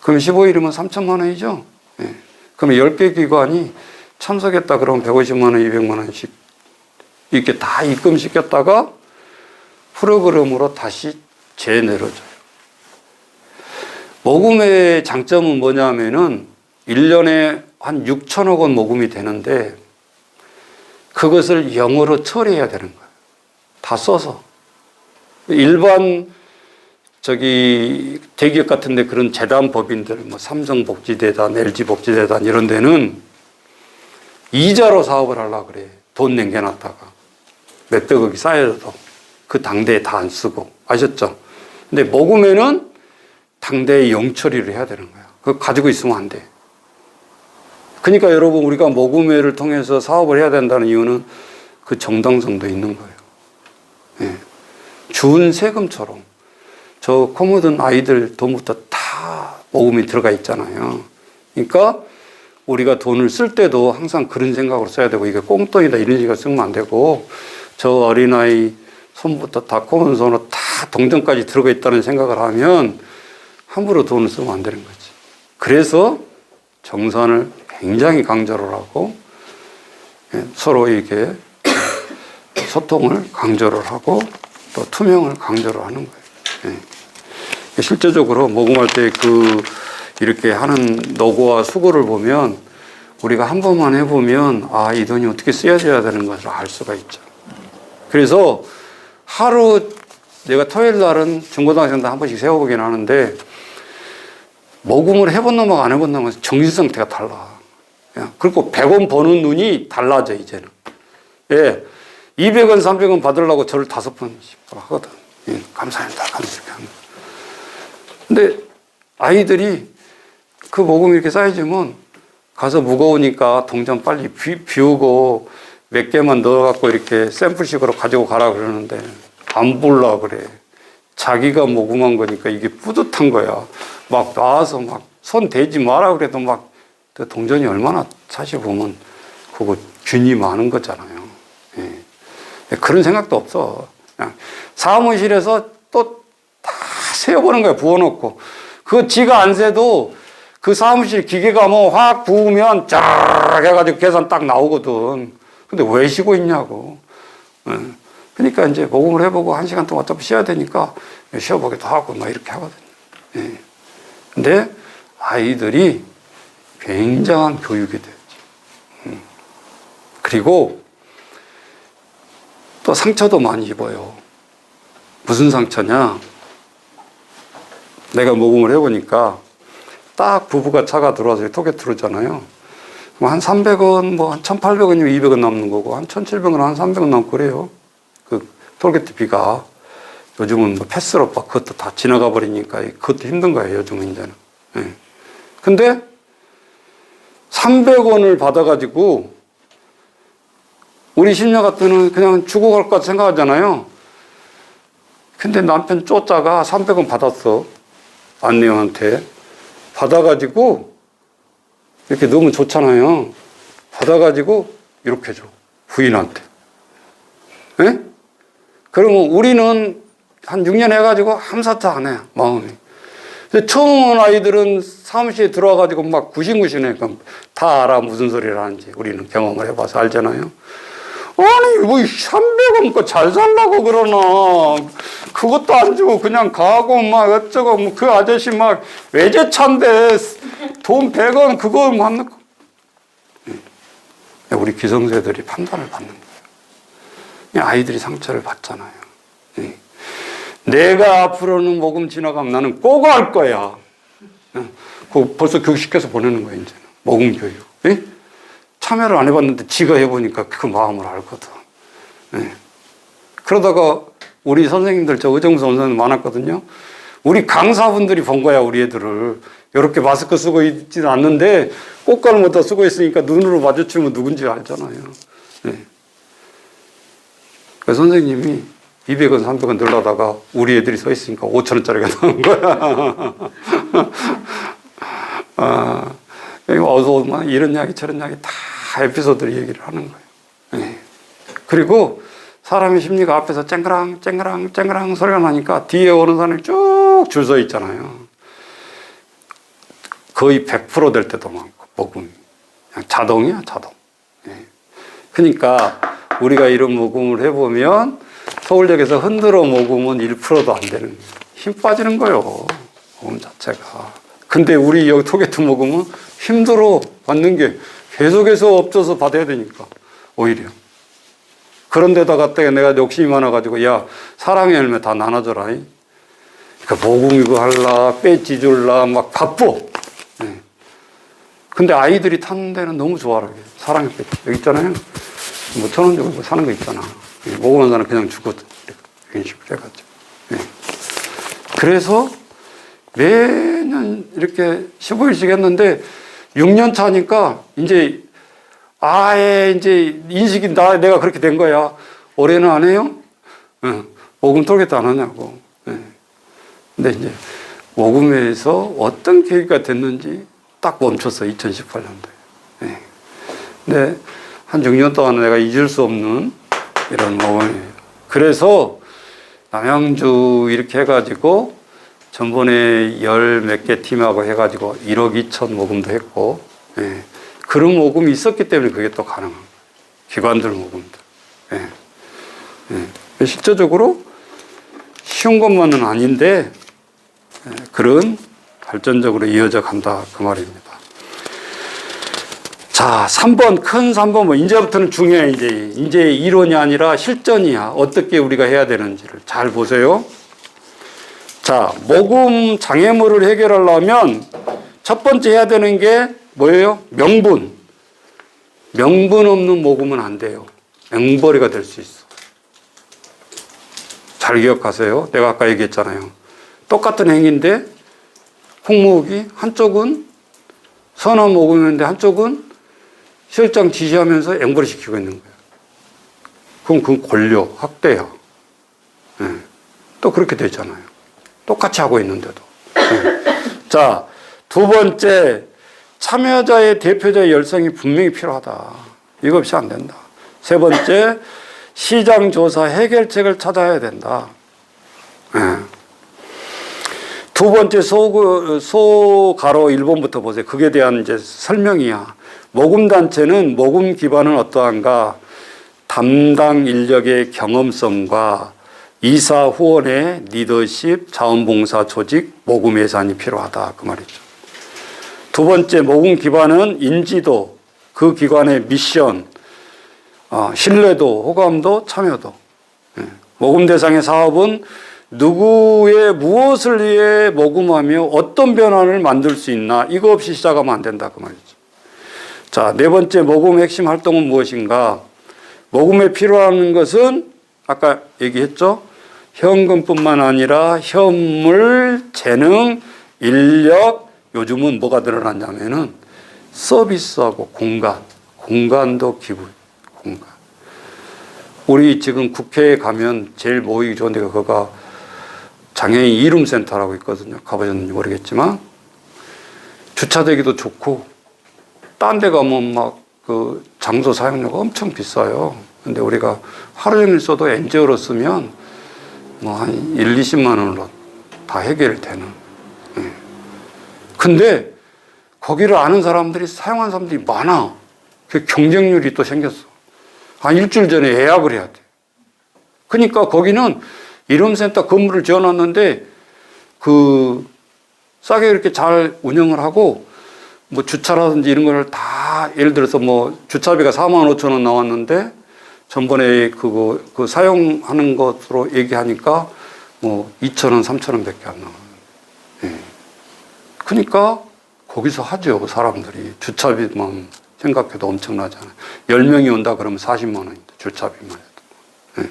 그럼 15일이면 3천만 원이죠? 네. 그럼 10개 기관이 참석했다 그러면 150만 원, 200만 원씩 이렇게 다 입금시켰다가 프로그램으로 다시 재내려줘요. 모금의 장점은 뭐냐면은 1년에 한 6천억 원 모금이 되는데 그것을 영어로 처리해야 되는 거예요. 다 써서. 일반 저기 대기업 같은데 그런 재단 법인들, 뭐 삼성복지재단, LG복지재단 이런 데는 이자로 사업을 하려고 그래. 돈 남겨놨다가 몇백억이 쌓여도 그 당대에 다 안 쓰고. 아셨죠? 근데 모금에는 당대에 영처리를 해야 되는 거야. 그거 가지고 있으면 안 돼. 그러니까 여러분 우리가 모금회를 통해서 사업을 해야 된다는 이유는 그 정당성도 있는 거예요. 네. 준 세금처럼. 저 코모든 아이들 돈부터 다 모금이 들어가 있잖아요. 그러니까 우리가 돈을 쓸 때도 항상 그런 생각으로 써야 되고 이게 꽁돈이다 이런 식으로 쓰면 안 되고 저 어린아이 손부터 다 코모든 손으로 다 동전까지 들어가 있다는 생각을 하면 함부로 돈을 쓰면 안 되는 거지. 그래서 정산을 굉장히 강조를 하고 서로 이렇게 소통을 강조를 하고 또 투명을 강조를 하는 거예요. 실제적으로 모금할 때 이렇게 하는 노고와 수고를 보면 우리가 한 번만 해보면 아, 이 돈이 어떻게 쓰여져야 되는 것을 알 수가 있죠. 그래서 하루 내가 토요일 날은 중고등학생들 한 번씩 세워보긴 하는데 모금을 해본 놈하고 안 해본 놈은 정신 상태가 달라. 그리고 100원 버는 눈이 달라져 이제는. 예, 200원, 300원 받으려고 저를 5번씩 하거든. 예, 감사합니다. 감사합니다. 근데 아이들이 그 모금이 이렇게 쌓여지면 가서 무거우니까 동전 빨리 비우고 몇 개만 넣어갖고 이렇게 샘플식으로 가지고 가라 그러는데 안 볼라 그래. 자기가 모금한 거니까 이게 뿌듯한 거야. 막 나와서 막 손 대지 마라 그래도 막 그 동전이 얼마나 사실 보면 그거 균이 많은 거잖아요. 예. 그런 생각도 없어. 그냥 사무실에서 또 다 세어보는 거야. 부어놓고. 그거 지가 안 세도 그 사무실 기계가 뭐 확 부으면 쫙 해가지고 계산 딱 나오거든. 근데 왜 쉬고 있냐고. 예. 그러니까 이제 모금을 해보고 1시간 동안 어차피 쉬어야 되니까 쉬어보기도 하고 막 이렇게 하거든요. 예. 근데 아이들이 굉장한 교육이 되죠. 그리고 또 상처도 많이 입어요. 무슨 상처냐? 내가 모금을 해보니까 딱 부부가 차가 들어와서 톡에 들어오잖아요. 한 300원, 뭐 한 1,800원이면 200원 남는 거고, 한 1,700원, 한 300원 남고 그래요. 그 톨게이트비가. 요즘은 뭐 패스로 막 그것도 다 지나가 버리니까 그것도 힘든 거예요, 요즘은 이제는. 예. 근데 300원을 받아가지고 우리 신녀 같은 그냥 주고 갈 것 생각하잖아요. 근데 남편 쪼짜가 300원 받았어. 안내원한테. 받아가지고 이렇게 넣으면 좋잖아요. 받아가지고 이렇게 줘. 부인한테. 예? 그러면 우리는 한 6년 해가지고 함사타 안 해, 마음이. 근데 처음 온 아이들은 사무실에 들어와가지고 막 구신구신해. 다 알아, 무슨 소리를 하는지. 우리는 경험을 해봐서 알잖아요. 아니, 뭐 300원 거 잘 살라고 그러나. 그것도 안 주고 그냥 가고 막 어쩌고 뭐 그 아저씨 막 외제차인데 돈 100원 그거 맞는 거. 우리 기성세들이 판단을 받는 거예요. 아이들이 상처를 받잖아요. 내가 앞으로는 모금 지나가면 나는 꼭 할 거야. 벌써 교육시켜서 보내는 거예요, 이제는. 모금 교육. 참여를 안 해봤는데 지가 해보니까 그 마음을 알거든. 그러다가 우리 선생님들, 저 의정부 선생님 많았거든요. 우리 강사분들이 본 거야, 우리 애들을. 이렇게 마스크 쓰고 있지는 않는데 꽃가루 못 다 쓰고 있으니까 눈으로 마주치면 누군지 알잖아요. 그래서 선생님이 200원, 300원 늘려다가 우리 애들이 서 있으니까 5,000원짜리가 나온 거야. 어서 막 이런 이야기 저런 이야기 다 에피소드를 얘기를 하는 거예요. 그리고 사람의 심리가 앞에서 쨍그랑 쨍그랑 쨍그랑 소리가 나니까 뒤에 오는 사람이 쭉 줄 서 있잖아요. 거의 100% 될 때도 많고 모금이 그냥 자동이야, 자동. 그러니까 우리가 이런 모금을 해보면 서울역에서 흔들어 모금은 1%도 안 되는 거예요. 힘 빠지는 거예요, 모금 자체가. 근데 우리 여기 토게트 모금은 힘들어 받는 게 계속해서 엎져서 받아야 되니까 오히려. 그런데다가 내가 욕심이 많아가지고 야, 사랑의 열매 다 나눠줘라. 그러니까 모금 이거 할라, 배지 줄라 막 바빠. 근데 아이들이 타는 데는 너무 좋아라. 사랑의 배지 여기 있잖아요. 뭐 1,000원 주고 사는 거 있잖아. 모금한 사람 그냥 주거든. 이런 식으로 해가지고. 그래서 매년 이렇게 15일씩 했는데 6년 차니까 이제 아예 이제 인식이 내가 그렇게 된 거야. 올해는 안 해요? 모금 토게트 안 하냐고. 근데 이제 모금회에서 어떤 계기가 됐는지 딱 멈췄어, 2018년도에. 근데 한 6년 동안 내가 잊을 수 없는 이런 모금이에요. 그래서 남양주 이렇게 해가지고 전번에 10몇 개 팀하고 해가지고 1억 2천 모금도 했고, 그런 모금이 있었기 때문에 그게 또 가능한 거예요. 기관들 모금들. 실제적으로 쉬운 것만은 아닌데, 그런 발전적으로 이어져 간다. 그 말입니다. 자, 3번, 큰 3번, 뭐, 이제부터는 중요해, 이제 이론이 아니라 실전이야. 어떻게 우리가 해야 되는지를 잘 보세요. 자, 모금 장애물을 해결하려면 첫 번째 해야 되는 게 뭐예요? 명분. 명분 없는 모금은 안 돼요. 맹벌이가 될 수 있어. 잘 기억하세요. 내가 아까 얘기했잖아요. 똑같은 행위인데 홍목이 한쪽은 선한 모금인데 한쪽은 실장 지시하면서 앵벌이 시키고 있는 거예요. 그럼 그건 권력, 학대야. 또 그렇게 되잖아요. 똑같이 하고 있는데도. 자, 두 번째, 참여자의 대표자의 열성이 분명히 필요하다. 이거 없이 안 된다. 세 번째, 시장 조사 해결책을 찾아야 된다. 두 번째 소가로 1번부터 보세요. 그게 대한 이제 설명이야. 모금단체는 모금 기반은 어떠한가? 담당 인력의 경험성과 이사 후원의 리더십, 자원봉사 조직, 모금 예산이 필요하다. 그 말이죠. 두 번째 모금 기반은 인지도, 그 기관의 미션, 신뢰도, 호감도, 참여도. 모금 대상의 사업은 누구의 무엇을 위해 모금하며 어떤 변화를 만들 수 있나, 이거 없이 시작하면 안 된다. 그 말이죠. 자, 네 번째 모금 핵심 활동은 무엇인가? 모금에 필요한 것은 아까 얘기했죠. 현금뿐만 아니라 현물, 재능, 인력, 요즘은 뭐가 늘어났냐면은 서비스하고 공간도 기부, 공간. 우리 지금 국회에 가면 제일 모이기 좋은 데가 거가 장애인 이룸센터라고 있거든요. 가보셨는지 모르겠지만 주차되기도 좋고 딴 데 가면 막 그 장소 사용료가 엄청 비싸요. 근데 우리가 하루 종일 써도 NGO로 쓰면 뭐 한 1, 20만 원으로 다 해결되는. 근데 거기를 아는 사람들이 사용하는 사람들이 많아. 그 경쟁률이 또 생겼어. 한 일주일 전에 예약을 해야 돼. 그러니까 거기는 이름센터 건물을 지어놨는데 싸게 이렇게 잘 운영을 하고 뭐 주차라든지 이런 걸 다 예를 들어서 뭐 주차비가 45,000원 나왔는데 전번에 그 사용하는 것으로 얘기하니까 뭐 2,000원, 3,000원 밖에 안 나와요. 예. 그러니까 거기서 하죠, 사람들이. 주차비만 생각해도 엄청나잖아요. 10명이 온다 그러면 40만 원입니다, 주차비만 해도. 예.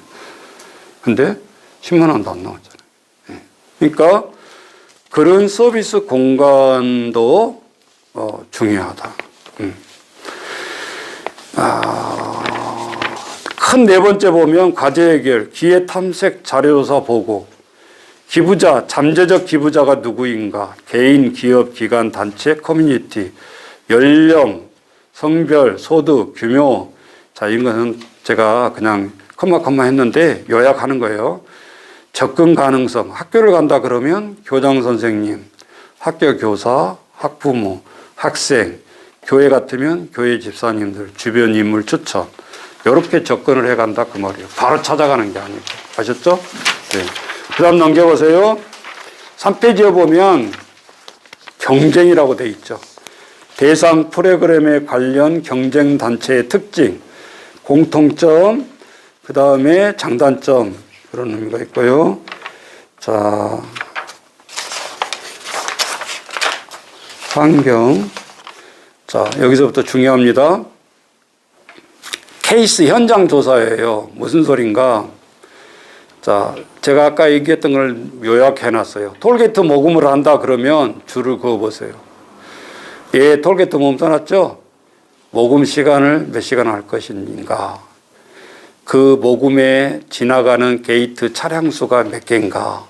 근데 10만 원도 안 나왔잖아요. 예. 그러니까 그런 서비스 공간도 중요하다. 큰 네 번째 보면 과제 해결, 기회 탐색 자료조사 보고, 기부자, 잠재적 기부자가 누구인가, 개인, 기업, 기관, 단체, 커뮤니티, 연령, 성별, 소득, 규모. 자, 이것은 제가 그냥 컴마 했는데 요약하는 거예요. 접근 가능성, 학교를 간다 그러면 교장 선생님, 학교 교사, 학부모, 학생, 교회 같으면 교회 집사님들, 주변 인물 추천. 이렇게 접근을 해간다 그 말이에요. 바로 찾아가는 게 아니고. 아셨죠? 네. 그 다음 넘겨보세요. 3페이지에 보면 경쟁이라고 돼 있죠. 대상 프로그램에 관련 경쟁 단체의 특징, 공통점, 그 다음에 장단점, 그런 의미가 있고요. 자, 환경. 자, 여기서부터 중요합니다. 케이스 현장 조사예요. 무슨 소린가? 자, 제가 아까 얘기했던 걸 요약해 놨어요. 톨게이트 모금을 한다 그러면 줄을 그어 보세요. 예, 톨게이트 모금 써놨죠? 모금 시간을 몇 시간 할 것인가? 그 모금에 지나가는 게이트 차량 수가 몇 개인가?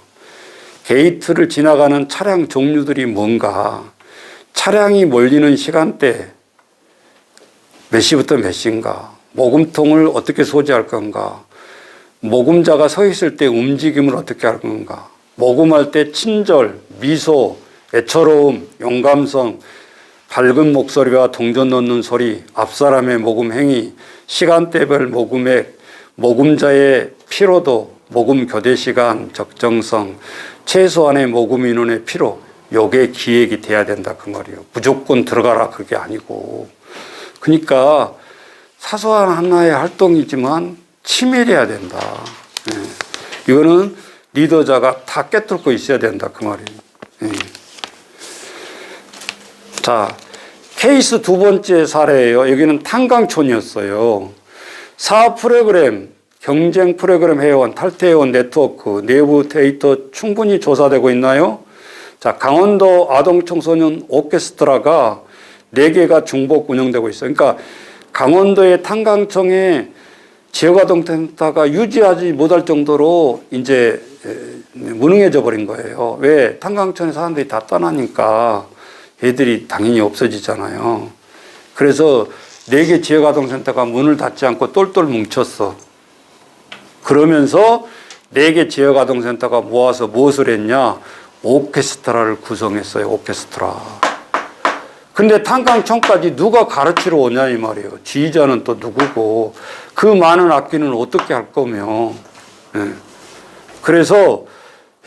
게이트를 지나가는 차량 종류들이 뭔가? 차량이 몰리는 시간대 몇 시부터 몇 시인가? 모금통을 어떻게 소지할 건가? 모금자가 서 있을 때 움직임을 어떻게 할 건가? 모금할 때 친절, 미소, 애처로움, 용감성, 밝은 목소리와 동전 넣는 소리, 앞사람의 모금 행위, 시간대별 모금액, 모금자의 피로도, 모금 교대 시간, 적정성, 최소한의 모금 인원의 피로, 요게 기획이 돼야 된다 그 말이에요. 무조건 들어가라 그게 아니고. 그러니까 사소한 하나의 활동이지만 치밀해야 된다. 예. 이거는 리더자가 다 꿰뚫고 있어야 된다 그 말이에요. 예. 자, 케이스 두 번째 사례예요. 여기는 탄광촌이었어요. 사업 프로그램, 경쟁 프로그램 회원, 탈퇴회원 네트워크, 내부 데이터 충분히 조사되고 있나요? 자, 강원도 아동청소년 오케스트라가 4개가 중복 운영되고 있어요. 그러니까 강원도의 탄광청에 지역아동센터가 유지하지 못할 정도로 이제 무능해져 버린 거예요. 왜? 탄광촌에 사람들이 다 떠나니까 애들이 당연히 없어지잖아요. 그래서 4개 지역아동센터가 문을 닫지 않고 똘똘 뭉쳤어. 그러면서 4개 지역아동센터가 모아서 무엇을 했냐? 오케스트라를 구성했어요. 오케스트라. 근데 탄광청까지 누가 가르치러 오냐 이 말이에요. 지휘자는 또 누구고 그 많은 악기는 어떻게 할 거며. 네. 그래서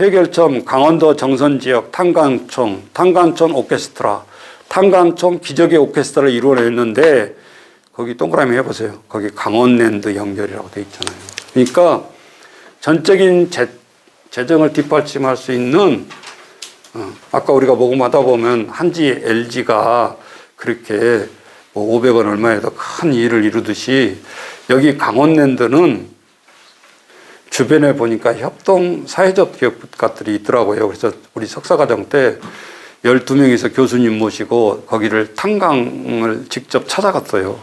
해결점 강원도 정선지역 탄광청, 탄광촌 오케스트라, 탄광촌 기적의 오케스트라를 이루어냈는데 거기 동그라미 해보세요. 거기 강원랜드 연결이라고 돼 있잖아요. 그러니까 전적인 재정을 뒷받침할 수 있는 아까 우리가 모금하다 보면 한지 LG가 그렇게 뭐 500원 얼마에도 큰 일을 이루듯이 여기 강원랜드는 주변에 보니까 협동 사회적 기업들이 있더라고요. 그래서 우리 석사과정 때 12명이서 교수님 모시고 거기를 탄광을 직접 찾아갔어요.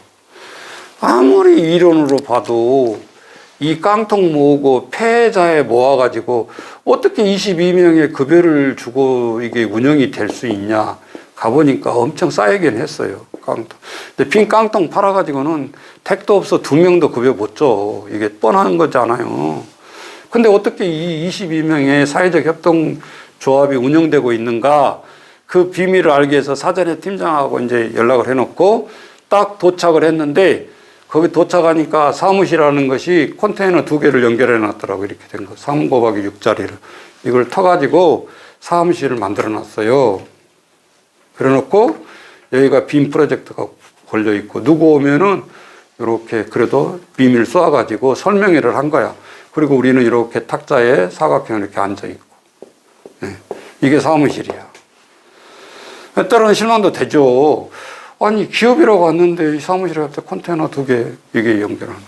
아무리 이론으로 봐도 이 깡통 모으고 폐자에 모아가지고 어떻게 22명의 급여를 주고 이게 운영이 될 수 있냐. 가보니까 엄청 쌓이긴 했어요. 깡통. 근데 빈 깡통 팔아가지고는 택도 없어 2명도 급여 못 줘. 이게 뻔한 거잖아요. 근데 어떻게 이 22명의 사회적 협동조합이 운영되고 있는가. 그 비밀을 알기 위해서 사전에 팀장하고 이제 연락을 해놓고 딱 도착을 했는데 그 거기 도착하니까 사무실이라는 것이 컨테이너 2개를 연결해 놨더라고. 이렇게 된 거. 3 곱하기 6짜리를. 이걸 터가지고 사무실을 만들어 놨어요. 그래 놓고 여기가 빔 프로젝트가 걸려 있고 누구 오면은 이렇게 그래도 빔을 쏘아가지고 설명회를 한 거야. 그리고 우리는 이렇게 탁자에 사각형 이렇게 앉아 있고. 네. 이게 사무실이야. 때로는 실망도 되죠. 아니, 기업이라고 왔는데 이 사무실에 갑자기 컨테이너 2개, 이게 연결하는.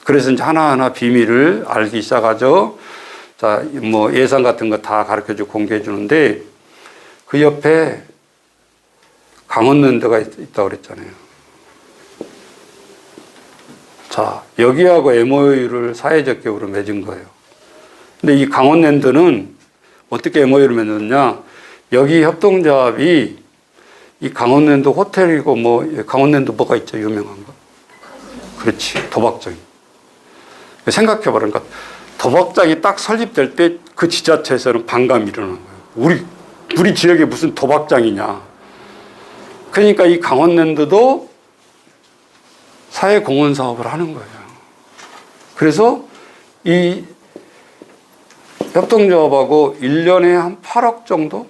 그래서 이제 하나하나 비밀을 알기 시작하죠. 자, 뭐 예산 같은 거 다 가르쳐 주고 공개해 주는데 그 옆에 강원랜드가 있다고 그랬잖아요. 자, 여기하고 MOU를 사회적 기업으로 맺은 거예요. 근데 이 강원랜드는 어떻게 MOU를 맺었냐? 여기 협동조합이 이 강원랜드 호텔이고 뭐 강원랜드 뭐가 있죠? 유명한 거. 그렇지. 도박장이. 생각해봐. 그러니까 도박장이 딱 설립될 때 그 지자체에서는 반감이 일어난 거예요. 우리 지역에 무슨 도박장이냐. 그러니까 이 강원랜드도 사회공헌 사업을 하는 거예요. 그래서 이 협동조합하고 1년에 한 8억 정도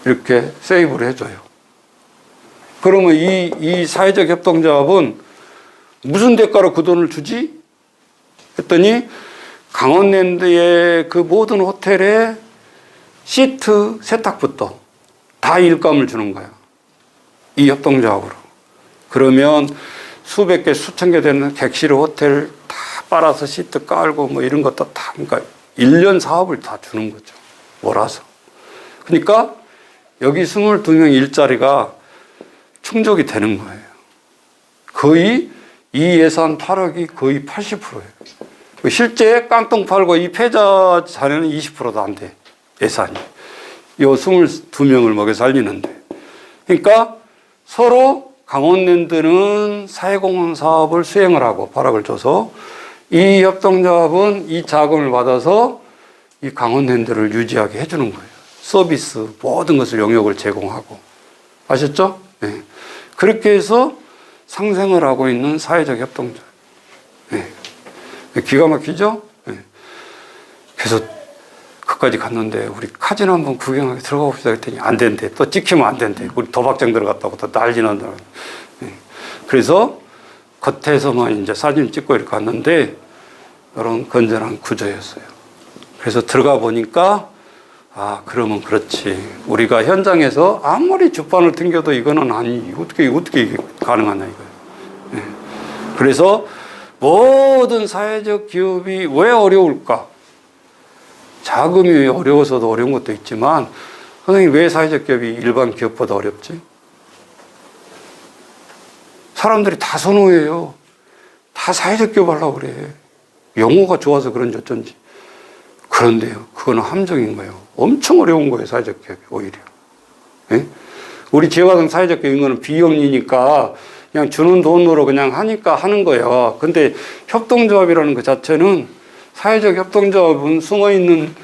이렇게 세이브를 해줘요. 그러면 이 사회적 협동조합은 무슨 대가로 그 돈을 주지? 했더니 강원랜드의 그 모든 호텔에 시트 세탁부터 다 일감을 주는 거야. 이 협동조합으로. 그러면 수백 개, 수천 개 되는 객실 호텔 다 빨아서 시트 깔고 뭐 이런 것도 다, 그러니까 1년 사업을 다 주는 거죠. 몰아서. 그러니까 여기 22명 일자리가 충족이 되는 거예요. 거의 이 예산 8억이 거의 80%예요. 실제 깡통 팔고 이 패자 자료는 20%도 안 돼. 예산이. 요 22명을 먹여 살리는데. 그러니까 서로 강원랜드는 사회공헌 사업을 수행을 하고 발악을 줘서 이 협동조합은 이 자금을 받아서 이 강원랜드를 유지하게 해주는 거예요. 서비스 모든 것을 영역을 제공하고. 아셨죠? 네. 그렇게 해서 상생을 하고 있는 사회적 협동조합. 네. 기가 막히죠? 네. 그래서 그까지 갔는데 우리 카지노 한번 구경하게 들어가 봅시다 했더니 안 된대. 또 찍히면 안 된대. 우리 도박장 들어갔다고 또 난리 난다. 네. 그래서 겉에서만 이제 사진 찍고 이렇게 갔는데 이런 건전한 구조였어요. 그래서 들어가 보니까 아, 그러면 그렇지. 우리가 현장에서 아무리 주판을 튕겨도 이거는 아니, 어떻게 이게 가능하냐 이거예요. 네. 그래서 모든 사회적 기업이 왜 어려울까? 자금이 어려워서도 어려운 것도 있지만, 선생님 왜 사회적 기업이 일반 기업보다 어렵지? 사람들이 다 선호해요. 다 사회적 기업 하려고 그래. 영어가 좋아서 그런지 어쩐지. 그런데요, 그거는 함정인 거예요. 엄청 어려운 거예요, 사회적 기업이, 오히려. 네? 우리 지역화된 사회적 기업인 거는 비영리니까 그냥 주는 돈으로 그냥 하니까 하는 거예요. 근데 협동조합이라는 것 자체는 사회적 협동조합은 숨어있는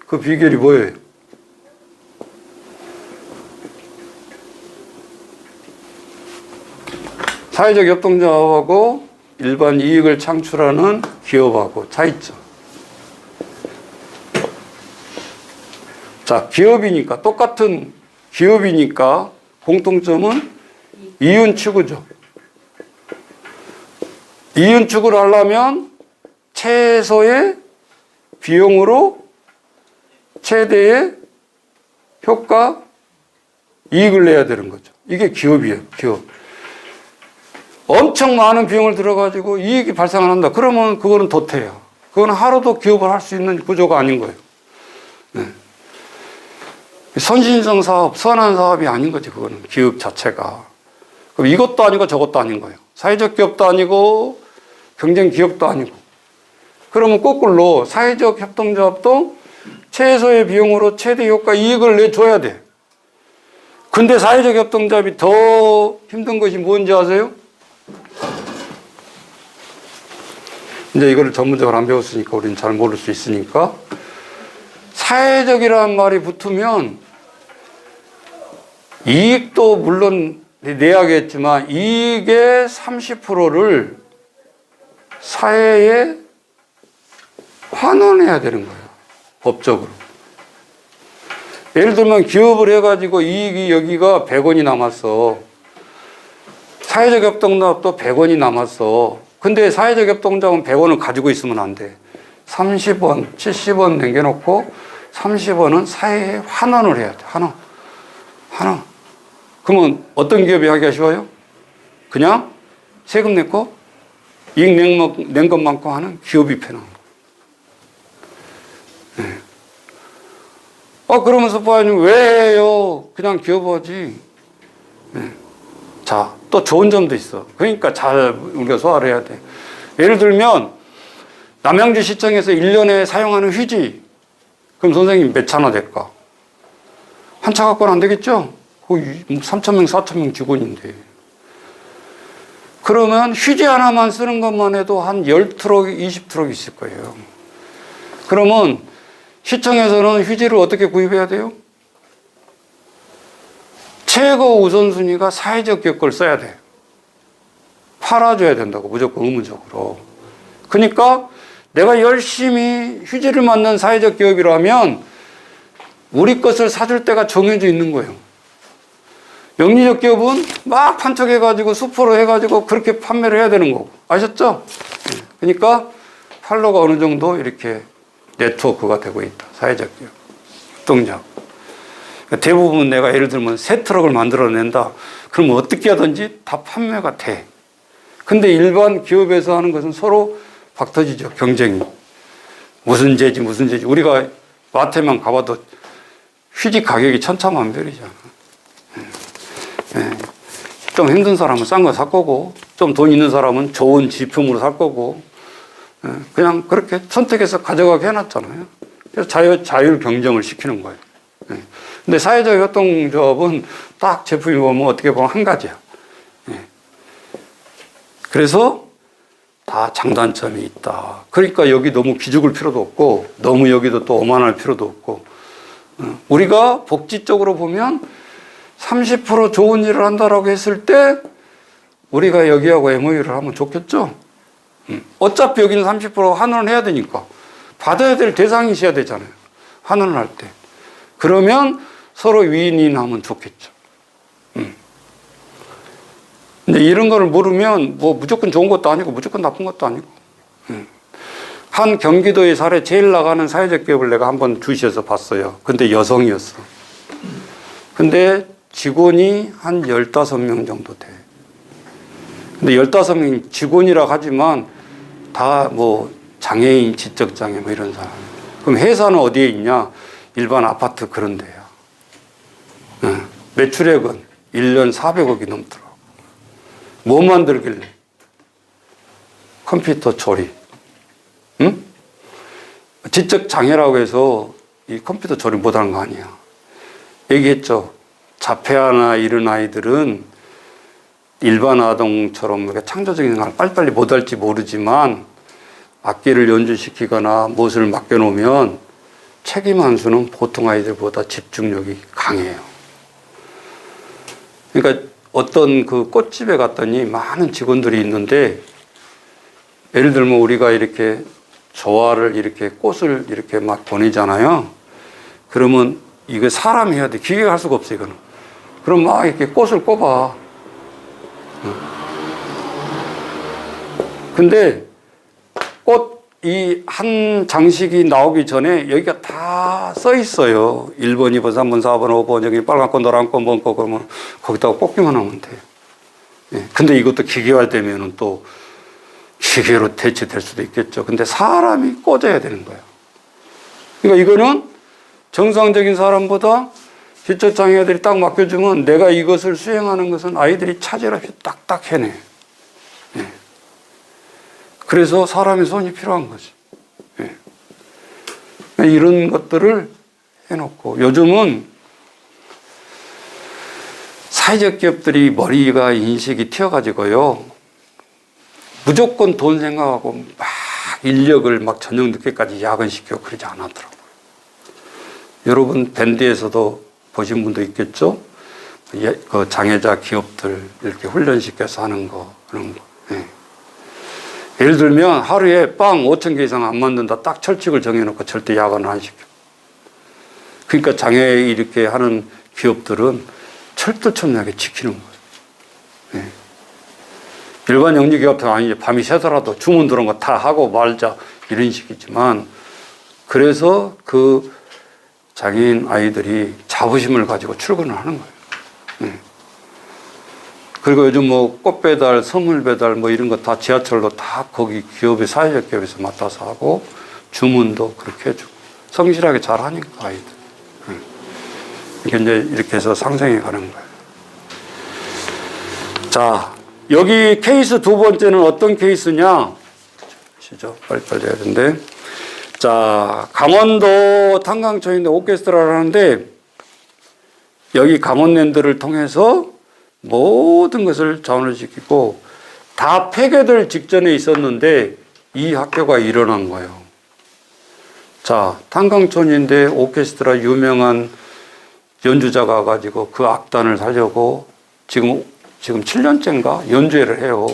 그 비결이 뭐예요? 사회적 협동조합하고 일반 이익을 창출하는 기업하고 차이점. 자, 기업이니까, 똑같은 기업이니까 공통점은 이윤 추구죠. 이윤 추구를 하려면 최소의 비용으로 최대의 효과, 이익을 내야 되는 거죠. 이게 기업이에요, 기업. 엄청 많은 비용을 들어가지고 이익이 발생을 한다. 그러면 그거는 도태야. 그거는 하루도 기업을 할 수 있는 구조가 아닌 거예요. 네. 선신성 사업, 선한 사업이 아닌 거지, 그거는. 기업 자체가. 그럼 이것도 아니고 저것도 아닌 거예요. 사회적 기업도 아니고 경쟁 기업도 아니고. 그러면 거꾸로 사회적 협동조합도 최소의 비용으로 최대 효과 이익을 내줘야 돼. 근데 사회적 협동조합이 더 힘든 것이 뭔지 아세요? 이제 이거를 전문적으로 안 배웠으니까 우리는 잘 모를 수 있으니까. 사회적이라는 말이 붙으면 이익도 물론 내야겠지만 이익의 30%를 사회에 환원해야 되는 거예요. 법적으로. 예를 들면 기업을 해가지고 이익이 여기가 100원이 남았어. 사회적 협동조합도 100원이 남았어. 근데 사회적 협동조합은 100원을 가지고 있으면 안 돼. 30원, 70원 남겨놓고 30원은 사회에 환원을 해야 돼. 환원. 그러면 어떤 기업이 하기가 쉬워요? 그냥 세금 냈고 이익 낸 것만큼 하는 기업이 편한 거. 네. 그러면서 보아님 왜 해요? 그냥 기업하지. 네. 자, 또 좋은 점도 있어. 그러니까 잘 우리가 소화를 해야 돼. 예를 들면 남양주 시청에서 1년에 사용하는 휴지. 그럼 선생님 몇 차나 될까? 한 차 갖고는 안 되겠죠? 3,000명, 4,000명 직원인데. 그러면 휴지 하나만 쓰는 것만 해도 한 10트럭, 20트럭 있을 거예요. 그러면 시청에서는 휴지를 어떻게 구입해야 돼요? 최고 우선순위가 사회적 기업 걸 써야 돼. 팔아줘야 된다고, 무조건 의무적으로. 그러니까 내가 열심히 휴지를 만든 사회적 기업이라면 우리 것을 사줄 때가 정해져 있는 거예요. 영리적 기업은 막 판촉해가지고 수포로 해가지고 그렇게 판매를 해야 되는 거고. 아셨죠? 그러니까 팔로가 어느 정도 이렇게 네트워크가 되고 있다. 사회적 기업. 협동조합. 대부분 내가 예를 들면 새 트럭을 만들어낸다. 그러면 어떻게 하든지 다 판매가 돼. 근데 일반 기업에서 하는 것은 서로 박터지죠. 경쟁이. 무슨 재지. 우리가 마트에만 가봐도 휴지 가격이 천차만별이잖아. 좀 힘든 사람은 싼 거 살 거고, 좀 돈 있는 사람은 좋은 제품으로 살 거고, 그냥 그렇게 선택해서 가져가게 해놨잖아요. 그래서 자율 경쟁을 시키는 거예요. 근데 사회적 협동조합은 딱 제품이 보면 어떻게 보면 한 가지야. 그래서 다 장단점이 있다. 그러니까 여기 너무 기죽을 필요도 없고, 너무 여기도 또 오만할 필요도 없고, 우리가 복지적으로 보면 30% 좋은 일을 한다라고 했을 때 우리가 여기하고 MOU를 하면 좋겠죠? 어차피 여기는 30% 환원을 해야 되니까 받아야 될 대상이 있어야 되잖아요. 환원을 할 때. 그러면 서로 윈윈 하면 좋겠죠. 근데 이런 거를 모르면 뭐 무조건 좋은 것도 아니고 무조건 나쁜 것도 아니고. 한 경기도의 사례 제일 나가는 사회적 기업을 내가 한번 주시해서 봤어요. 근데 여성이었어. 근데 직원이 한 15명 정도 돼. 근데 15명 직원이라 하지만 다 뭐 장애인, 지적장애 뭐 이런 사람. 그럼 회사는 어디에 있냐? 일반 아파트 그런 데야. 매출액은 1년 400억이 넘더라고. 뭐 만들길래? 컴퓨터 조립. 응? 지적장애라고 해서 이 컴퓨터 조립 못하는 거 아니야. 얘기했죠. 자폐 하나 이런 아이들은 일반 아동처럼 창조적인 걸 빨리빨리 못할지 모르지만 악기를 연주시키거나 무엇을 맡겨놓으면 책임 한 수는 보통 아이들보다 집중력이 강해요. 그러니까 어떤 그 꽃집에 갔더니 많은 직원들이 있는데 예를 들면 우리가 이렇게 조화를 이렇게 꽃을 이렇게 막 보내잖아요. 그러면 이거 사람이 해야 돼. 기계가 할 수가 없어, 이거는. 그럼 막 이렇게 꽃을 꼽아. 근데 꽃 이 한 장식이 나오기 전에 여기가 다 써 있어요. 1번, 2번, 3번, 4번, 5번, 여기 빨간 꽃, 노란 꽃, 뭔 꽃, 그러면 거기다가 꽂기만 하면 돼. 근데 이것도 기계화되면은 또 기계로 대체될 수도 있겠죠. 근데 사람이 꽂아야 되는 거예요. 그러니까 이거는 정상적인 사람보다 지적장애아들이 딱 맡겨주면 내가 이것을 수행하는 것은 아이들이 차질 없이 딱딱 해내. 그래서 사람의 손이 필요한 거지. 이런 것들을 해놓고 요즘은 사회적 기업들이 머리가 인식이 튀어가지고요. 무조건 돈 생각하고 막 인력을 막 저녁 늦게까지 야근시키고 그러지 않았더라고요. 여러분 밴드에서도 보신 분도 있겠죠? 그 장애자 기업들 이렇게 훈련시켜서 하는 거, 그런 거. 예. 예를 들면 하루에 빵 5천 개 이상 안 만든다. 딱 철칙을 정해놓고 절대 야간을 안 시켜. 그러니까 장애 이렇게 하는 기업들은 철두철미하게 지키는 거예요. 예. 일반 영리기업은 아니지. 밤이 새더라도 주문 들어온 거 다 하고 말자. 이런 식이지만, 그래서 그 장애인 아이들이 자부심을 가지고 출근을 하는 거예요. 네. 그리고 요즘 뭐 꽃 배달, 선물 배달 뭐 이런 거 다 지하철로 다 거기 기업의 사회적 기업에서 맡아서 하고 주문도 그렇게 해주고 성실하게 잘 하니까 아이들. 네. 이게 이제 이렇게 해서 상생해 가는 거예요. 자, 여기 케이스 두 번째는 어떤 케이스냐? 시죠. 빨리빨리 해야 되는데. 자, 강원도 탄광초인데 오케스트라를 하는데 여기 강원랜드를 통해서 모든 것을 자원을 시키고 다 폐교될 직전에 있었는데 이 학교가 일어난 거예요. 자, 탄광촌인데 오케스트라 유명한 연주자가 가지고 그 악단을 살려고 지금 7년째인가 연주회를 해요.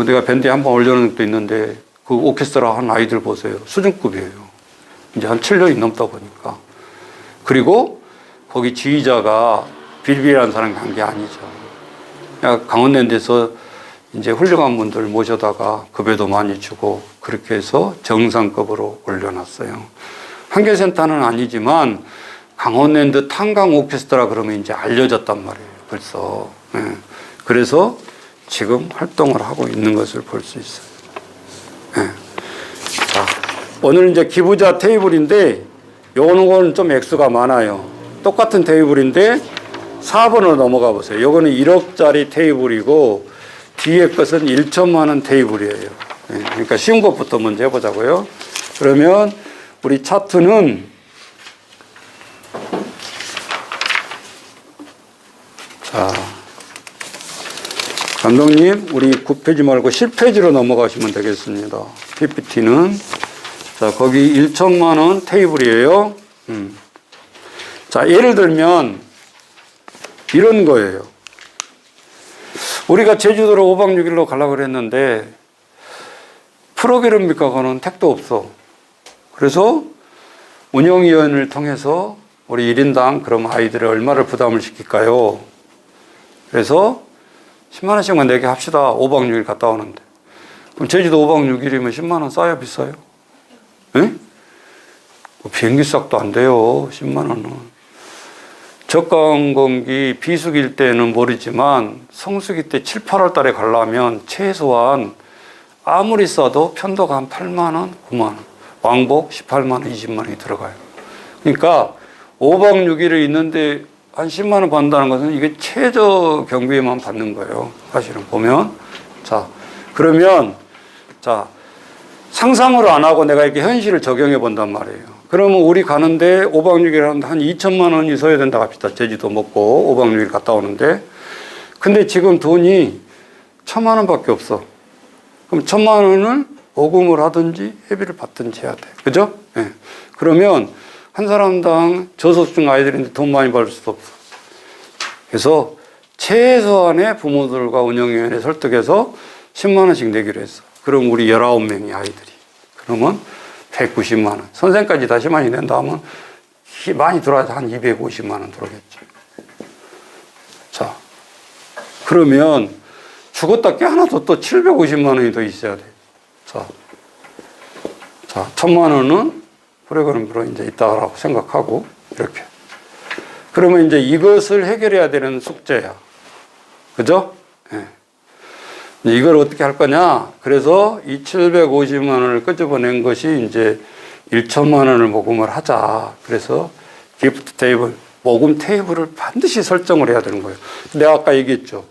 내가 밴드에 한번 올려놓은 것도 있는데 그 오케스트라 한 아이들 보세요. 수준급이에요. 이제 한 7년이 넘다 보니까. 그리고 거기 지휘자가 빌빌한 사람이 한 게 아니죠. 강원랜드에서 이제 훌륭한 분들 모셔다가 급여도 많이 주고 그렇게 해서 정상급으로 올려놨어요. 한계센터는 아니지만 강원랜드 탄광 오케스트라 그러면 이제 알려졌단 말이에요. 벌써. 네. 그래서 지금 활동을 하고 있는 것을 볼 수 있어요. 네. 자, 오늘 이제 기부자 테이블인데 요거는 좀 액수가 많아요. 똑같은 테이블인데 4번으로 넘어가 보세요. 요거는 1억짜리 테이블이고 뒤에 것은 1천만 원 테이블이에요. 네. 그러니까 쉬운 것부터 먼저 해보자고요. 그러면 우리 차트는 자, 감독님, 우리 9페이지 말고 10페이지로 넘어가시면 되겠습니다. PPT는. 자, 거기 1천만 원 테이블이에요. 자, 예를 들면, 이런 거예요. 우리가 제주도로 5박 6일로 가려고 그랬는데, 프로그램 밑가고는 택도 없어. 그래서 운영위원을 통해서 우리 1인당 그럼 아이들의 얼마를 부담을 시킬까요? 그래서 10만 원씩만 내게 합시다. 5박 6일 갔다 오는데. 그럼 제주도 5박 6일이면 10만 원 싸요? 비싸요? 예? 비행기 싹도 안 돼요. 10만 원은. 저가항공기 비수기일 때는 모르지만 성수기 때 7, 8월 달에 가려면 최소한 아무리 싸도 편도가 한 8만 원, 9만 원. 왕복 18만 원, 20만 원이 들어가요. 그러니까 5박 6일을 있는데 한 10만 원 받는다는 것은 이게 최저 경비에만 받는 거예요. 사실은 보면. 자, 그러면, 자, 상상으로 안 하고 내가 이렇게 현실을 적용해 본단 말이에요. 그러면 우리 가는데 5박 6일 하는데 한 2천만 원이 써야 된다 합시다. 제주도 먹고 5박 6일 갔다 오는데. 근데 지금 돈이 1,000만 원밖에 없어. 그럼 1,000만 원을 모금을 하든지 회비를 받든지 해야 돼. 그죠? 예. 네. 그러면 한 사람당 저소득층 아이들인데 돈 많이 벌 수도 없어. 그래서 최소한의 부모들과 운영위원회 설득해서 10만 원씩 내기로 했어. 그럼 우리 19명이 아이들이. 그러면 190만 원. 선생까지 다시 많이 낸다 하면 많이 들어와서 한 250만 원 들어오겠죠. 자, 그러면 죽었다 깨어나도 또 750만 원이 더 있어야 돼. 자, 1,000만 원은 프로그램으로 이제 있다라고 생각하고, 이렇게. 그러면 이제 이것을 해결해야 되는 숙제야. 그죠? 예. 이걸 어떻게 할 거냐? 그래서 이 750만 원을 끄집어낸 것이 이제 1천만 원을 모금을 하자. 그래서 기프트 테이블, 모금 테이블을 반드시 설정을 해야 되는 거예요. 내가 아까 얘기했죠.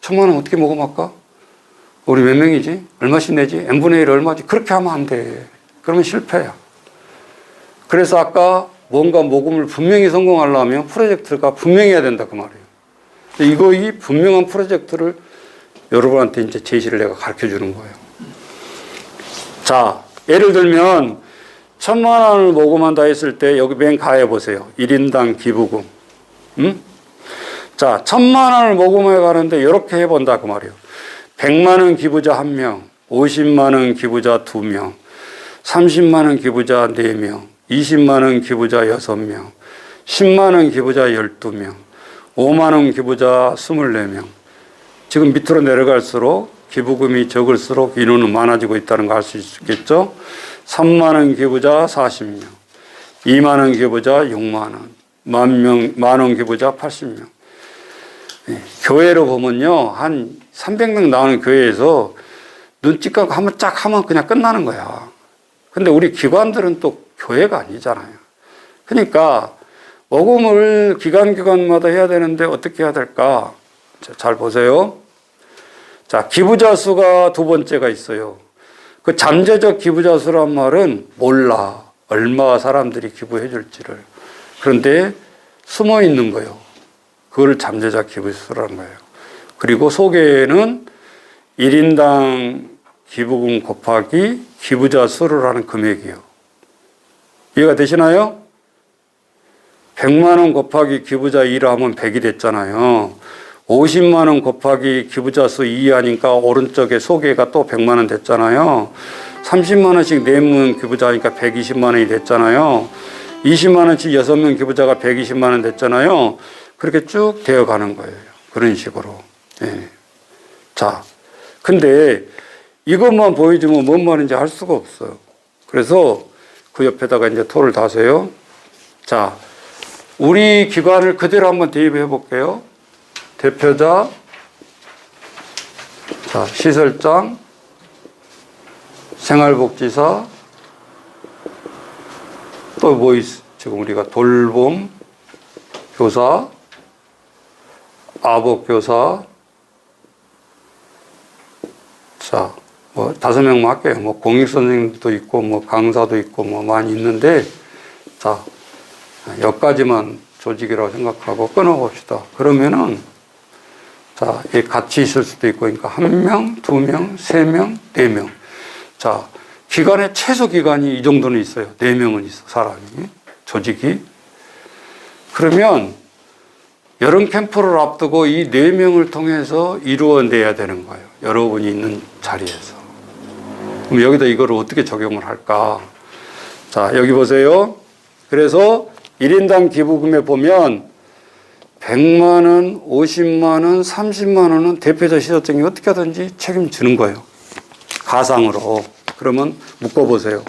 1,000만 원 어떻게 모금할까? 우리 몇 명이지? 얼마씩 내지? n분의 1 얼마지? 그렇게 하면 안 돼. 그러면 실패야. 그래서 아까 뭔가 모금을 분명히 성공하려면 프로젝트가 분명해야 된다 그 말이에요. 이 분명한 프로젝트를 여러분한테 이제 제시를 내가 가르쳐 주는 거예요. 자, 예를 들면 1,000만 원을 모금한다 했을 때 여기 맨 가에 보세요. 1인당 기부금. 자, 1,000만 원을 모금해 가는데 이렇게 해본다 그 말이에요. 100만 원 기부자 1명, 50만 원 기부자 2명, 30만 원 기부자 4명, 20만 원 기부자 6명, 10만 원 기부자 12명, 5만 원 기부자 24명. 지금 밑으로 내려갈수록 기부금이 적을수록 인원은 많아지고 있다는 거 알 수 있겠죠? 3만 원 기부자 40명, 2만 원 기부자 6만 원, 만 원 기부자 80명. 교회로 보면요, 한 300명 나오는 교회에서 눈치껏 한번 쫙 하면 그냥 끝나는 거야. 근데 우리 기관들은 또 교회가 아니잖아요. 그러니까 모금을 기관마다 해야 되는데 어떻게 해야 될까? 잘 보세요. 자, 기부자 수가 두 번째가 있어요. 그 잠재적 기부자 수란 말은 몰라. 얼마 사람들이 기부해 줄지를. 그런데 숨어 있는 거예요. 그걸 잠재적 기부수라는 거예요. 그리고 속에는 1인당 기부금 곱하기 기부자 수를 하는 금액이요. 이해가 되시나요? 100만 원 곱하기 기부자 1 하면 100이 됐잖아요. 50만 원 곱하기 기부자 수 2 하니까 오른쪽에 소개가 또 100만 원 됐잖아요. 30만 원씩 4명 기부자니까 120만 원이 됐잖아요. 20만 원씩 6명 기부자가 120만 원 됐잖아요. 그렇게 쭉 되어 가는 거예요. 그런 식으로. 예. 자, 근데 이것만 보여주면 뭔 말인지 알 수가 없어요. 그래서 그 옆에다가 이제 토를 다세요. 자, 우리 기관을 그대로 한번 대입해 볼게요. 대표자, 자, 시설장, 생활복지사, 또 뭐 지금 우리가 돌봄, 교사, 아복교사, 자, 뭐 5명만 할게요. 뭐 공익선생님도 있고, 뭐 강사도 있고, 뭐 많이 있는데, 자, 여기까지만 조직이라고 생각하고 끊어봅시다. 그러면은, 자, 같이 있을 수도 있고, 그러니까 1명, 2명, 3명, 4명. 자, 기간의 최소 기간이 이 정도는 있어요. 4명은 있어, 사람이. 조직이. 그러면, 여름 캠프를 앞두고 이 4명을 통해서 이루어내야 되는 거예요. 여러분이 있는 자리에서. 그럼 여기다 이거를 어떻게 적용을 할까? 자, 여기 보세요. 그래서 1인당 기부금에 보면 100만 원, 50만 원, 30만 원은 대표자 시설장이 어떻게 하든지 책임지는 거예요. 가상으로. 그러면 묶어보세요.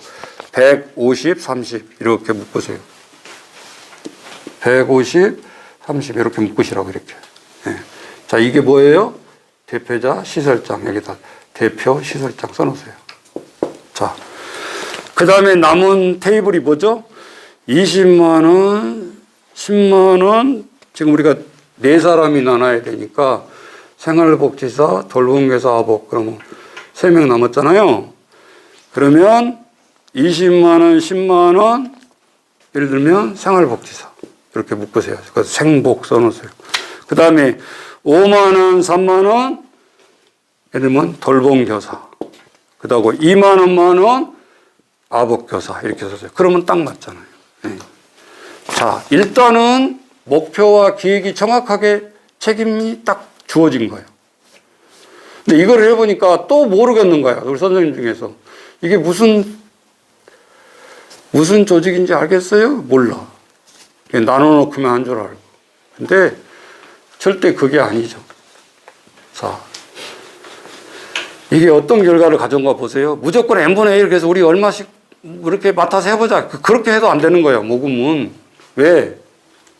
150, 30 이렇게 묶으세요. 150, 30 이렇게 묶으시라고 이렇게. 네. 자, 이게 뭐예요? 대표자 시설장. 여기다 대표 시설장 써놓으세요. 자, 그 다음에 남은 테이블이 뭐죠? 20만 원, 10만 원. 지금 우리가 4사람이 나눠야 되니까 생활복지사, 돌봄교사, 아복. 그러면 3명 남았잖아요. 그러면 20만 원, 10만 원. 예를 들면 생활복지사. 이렇게 묶으세요. 그래서 생복 써놓으세요. 그 다음에 5만 원, 3만 원. 예를 들면 돌봄교사. 그 다음에 2만 원만 원. 아복교사. 이렇게 써세요. 그러면 딱 맞잖아요. 네. 자, 일단은 목표와 기획이 정확하게 책임이 딱 주어진 거예요. 근데 이걸 해보니까 또 모르겠는 거야. 우리 선생님 중에서. 이게 무슨 조직인지 알겠어요? 몰라. 나눠놓고만 한 줄 알고. 근데 절대 그게 아니죠. 자, 이게 어떤 결과를 가져온가 보세요. 무조건 n분의 1, 그래서 우리 얼마씩 그렇게 맡아서 해보자. 그렇게 해도 안 되는 거예요, 모금은. 왜?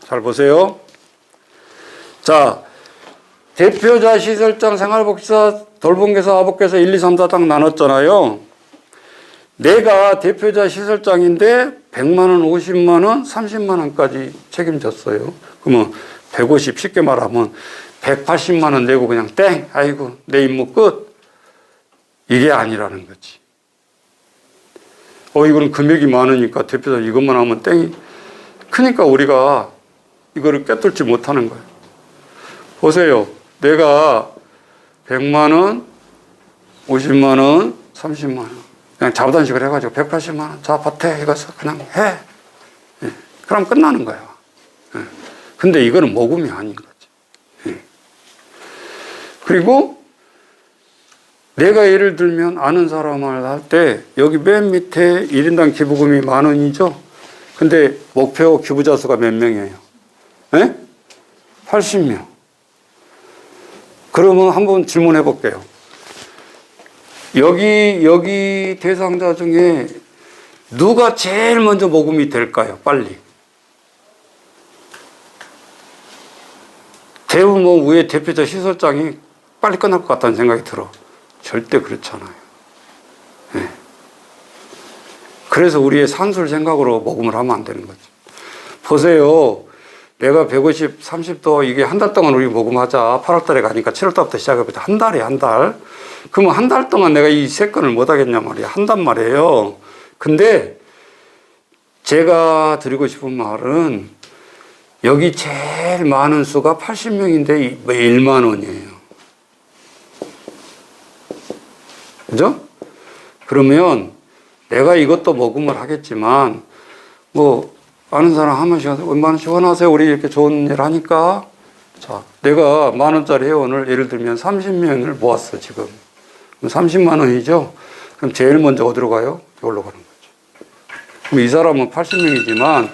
잘 보세요. 자, 대표자, 시설장, 생활복지사, 돌봄교사, 아복교사 1, 2, 3, 4 딱 나눴잖아요. 내가 대표자 시설장인데 100만 원, 50만 원, 30만 원까지 책임졌어요. 그러면 150, 쉽게 말하면 180만 원 내고 그냥 땡! 아이고, 내 임무 끝! 이게 아니라는 거지. 이거는 금액이 많으니까 대표자 이것만 하면 땡이. 그러니까 우리가 이거를 꿰뚫지 못하는 거예요. 보세요. 내가 100만 원, 50만 원, 30만 원. 그냥 자부단식을 해가지고 180만 원. 자, 밭에 이거서 그냥 해. 예. 그럼 끝나는 거야. 예. 근데 이거는 모금이 아닌 거지. 그리고 내가 예를 들면 아는 사람을 할 때 여기 맨 밑에 1인당 기부금이 10,000원이죠. 근데 목표 기부자 수가 몇 명이에요? 네? 80명. 그러면 한번 질문해 볼게요. 여기 대상자 중에 누가 제일 먼저 모금이 될까요? 빨리. 대부분 위에 대표자 시설장이 빨리 끝날 것 같다는 생각이 들어. 절대 그렇잖아요. 네. 그래서 우리의 산술 생각으로 모금을 하면 안 되는 거죠. 보세요. 내가 150, 30도 이게 한 달 동안 우리 모금하자. 8월 달에 가니까 7월 달부터 시작해보자. 한 달에 한 달. 그러면 한 달 동안 내가 이 세 건을 못 하겠냐 말이야. 한단 말이에요. 근데 제가 드리고 싶은 말은 여기 제일 많은 수가 80명인데 10,000원이에요. 그죠? 그러면 내가 이것도 모금을 하겠지만 뭐 아는 사람 한 번씩 얼마나씩 원하세요? 우리 이렇게 좋은 일 하니까. 자, 내가 10,000원짜리 회원을 예를 들면 30명을 모았어 지금. 그럼 30만 원이죠? 그럼 제일 먼저 어디로 가요? 여기로 가는 거죠. 그럼 이 사람은 80명이지만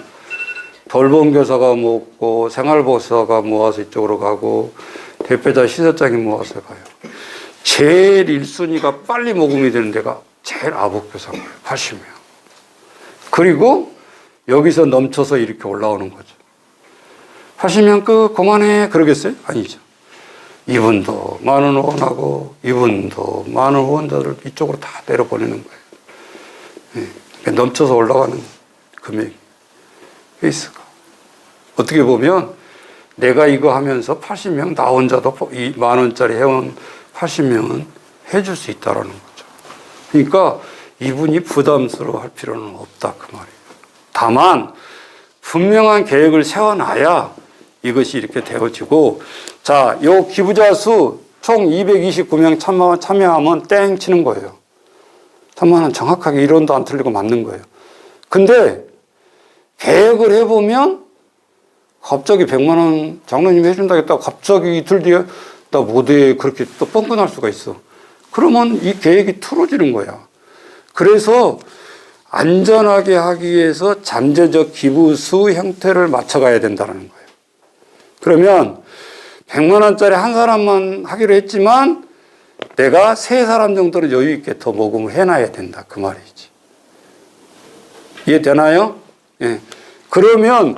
돌봄교사가 모았고 생활보호사가 모아서 이쪽으로 가고 대표자 시설장이 모아서 가요. 제일 1순위가 빨리 모금이 되는 데가 제일 아복교사인 거예요. 80명. 그리고 여기서 넘쳐서 이렇게 올라오는 거죠. 80명 그만해 그러겠어요? 아니죠. 이분도 많은 후원하고 이분도 많은 후원자들 이쪽으로 다 내려보내는 거예요. 네. 넘쳐서 올라가는 금액이 있을까? 어떻게 보면 내가 이거 하면서 80명 나 혼자도 이 10,000원짜리 회원 80명은 해줄 수 있다라는 거죠. 그러니까 이분이 부담스러워 할 필요는 없다 그 말이에요. 다만 분명한 계획을 세워놔야 이것이 이렇게 되어지고, 자, 요 기부자 수 총 229명 참여하면 땡 치는 거예요. 3만원 정확하게 이론도 안 틀리고 맞는 거예요. 근데 계획을 해보면 갑자기 100만원 장로님이 해준다겠다고 갑자기 이틀 뒤에 나 못해 그렇게 또 뻥긋날 수가 있어. 그러면 이 계획이 틀어지는 거야. 그래서 안전하게 하기 위해서 잠재적 기부수 형태를 맞춰가야 된다는 거예요. 그러면 100만원짜리 한 사람만 하기로 했지만 내가 3사람 정도는 여유 있게 더 모금을 해놔야 된다 그 말이지. 이해되나요? 예. 그러면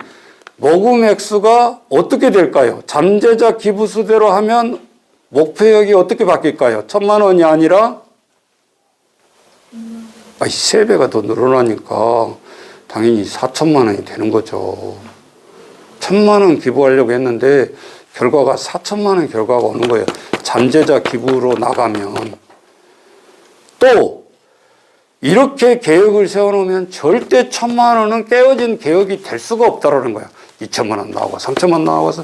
모금 액수가 어떻게 될까요? 잠재적 기부수대로 하면 목표액이 어떻게 바뀔까요? 1,000만 원이 아니라 3배가 더 늘어나니까 당연히 4천만 원이 되는 거죠. 1,000만 원 기부하려고 했는데 결과가 4천만 원 결과가 오는 거예요. 잠재적 기부로 나가면. 또 이렇게 계획을 세워놓으면 절대 1,000만 원은 깨어진 계획이 될 수가 없다라는 거야. 2천만 원 나오고 3천만 원 나와서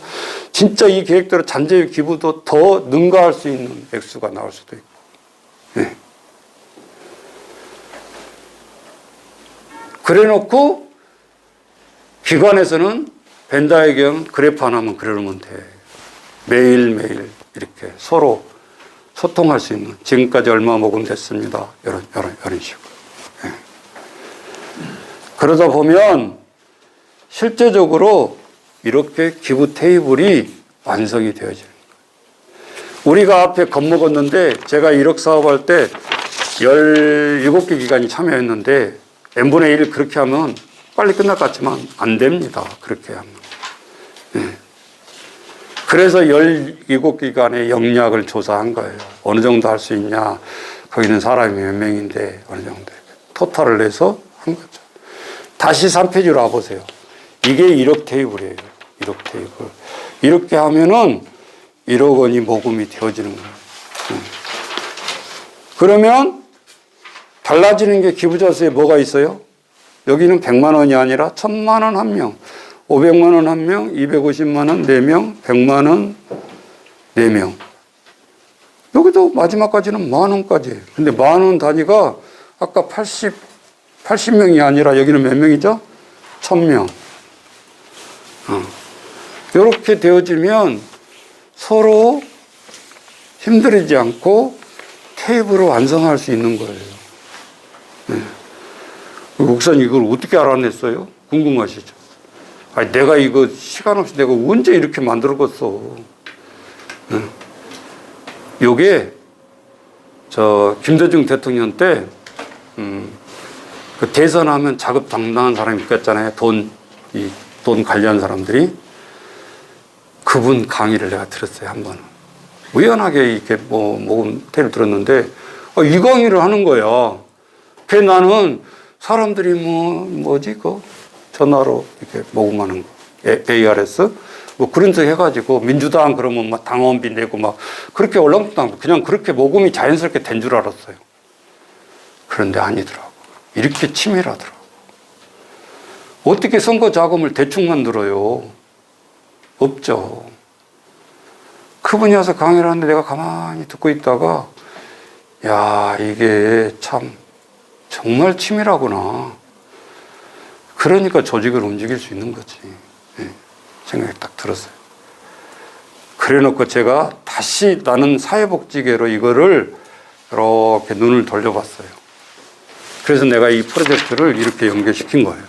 진짜 이 계획대로 잠재 기부도 더 능가할 수 있는 액수가 나올 수도 있고. 네. 그래 놓고 기관에서는 벤다의 경우 그래프 하나만 그려놓으면 돼. 매일매일 이렇게 서로 소통할 수 있는, 지금까지 얼마 모금됐습니다. 이런 식으로. 네. 그러다 보면 실제적으로 이렇게 기부 테이블이 완성이 되어지는 거예요. 우리가 앞에 겁먹었는데 제가 1억 사업할 때 17개 기관이 참여했는데 n분의 1 그렇게 하면 빨리 끝날 것 같지만 안 됩니다. 그렇게 하면. 네. 그래서 17기관의 역량을 조사한 거예요. 어느 정도 할 수 있냐. 거기는 사람이 몇 명인데 어느 정도. 토탈을 내서 한 거죠. 다시 3페이지로 와보세요. 이게 1억 테이블이에요. 1억 테이블. 이렇게 하면은 1억 원이 모금이 되어지는 거예요. 그러면 달라지는 게 기부자 수에 뭐가 있어요? 여기는 100만 원이 아니라 1,000만 원 한 명, 500만 원 한 명, 250만 원 4명, 100만 원 4명. 여기도 마지막까지는 10,000원까지. 근데 10,000원 단위가 아까 80명이 아니라 여기는 몇 명이죠? 1,000명. 이렇게 되어지면 서로 힘들이지 않고 테이프로 완성할 수 있는 거예요. 네. 목사님 이걸 어떻게 알아냈어요? 궁금하시죠? 아니, 내가 이거 시간 없이 내가 언제 이렇게 만들었겠어. 네. 요게 저 김대중 대통령 때 그 대선하면 자급 당당한 사람이 있겠잖아요. 돈 관리한 사람들이. 그분 강의를 내가 들었어요, 한 번은. 우연하게 이렇게 모금 테이프를 들었는데, 이 강의를 하는 거야. 그래서 나는 사람들이 전화로 이렇게 모금하는 거. ARS? 그런 척 해가지고, 민주당 그러면 막 당원비 내고 막, 그렇게 얼렁뚱땅, 그냥 그렇게 모금이 자연스럽게 된 줄 알았어요. 그런데 아니더라고. 이렇게 치밀하더라고. 어떻게 선거 자금을 대충 만들어요? 없죠. 그분이 와서 강의를 하는데 내가 가만히 듣고 있다가, 야, 이게 참, 정말 치밀하구나. 그러니까 조직을 움직일 수 있는 거지. 네, 생각이 딱 들었어요. 그래 놓고 제가 다시 나는 사회복지계로 이거를 이렇게 눈을 돌려봤어요. 그래서 내가 이 프로젝트를 이렇게 연계시킨 거예요.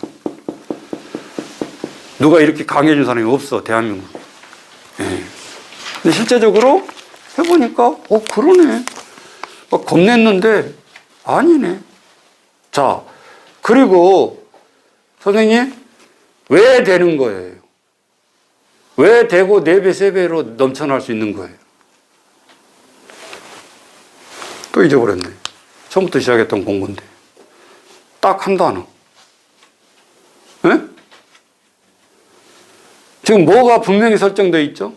누가 이렇게 강의해 준 사람이 없어, 대한민국에. 네. 근데 실제적으로 해보니까, 그러네. 막 겁냈는데, 아니네. 자, 그리고, 선생님, 왜 되는 거예요? 왜 되고 4배, 3배로 넘쳐날 수 있는 거예요? 또 잊어버렸네. 처음부터 시작했던 공부인데. 딱 한 단어. 네? 지금 뭐가 분명히 설정되어 있죠?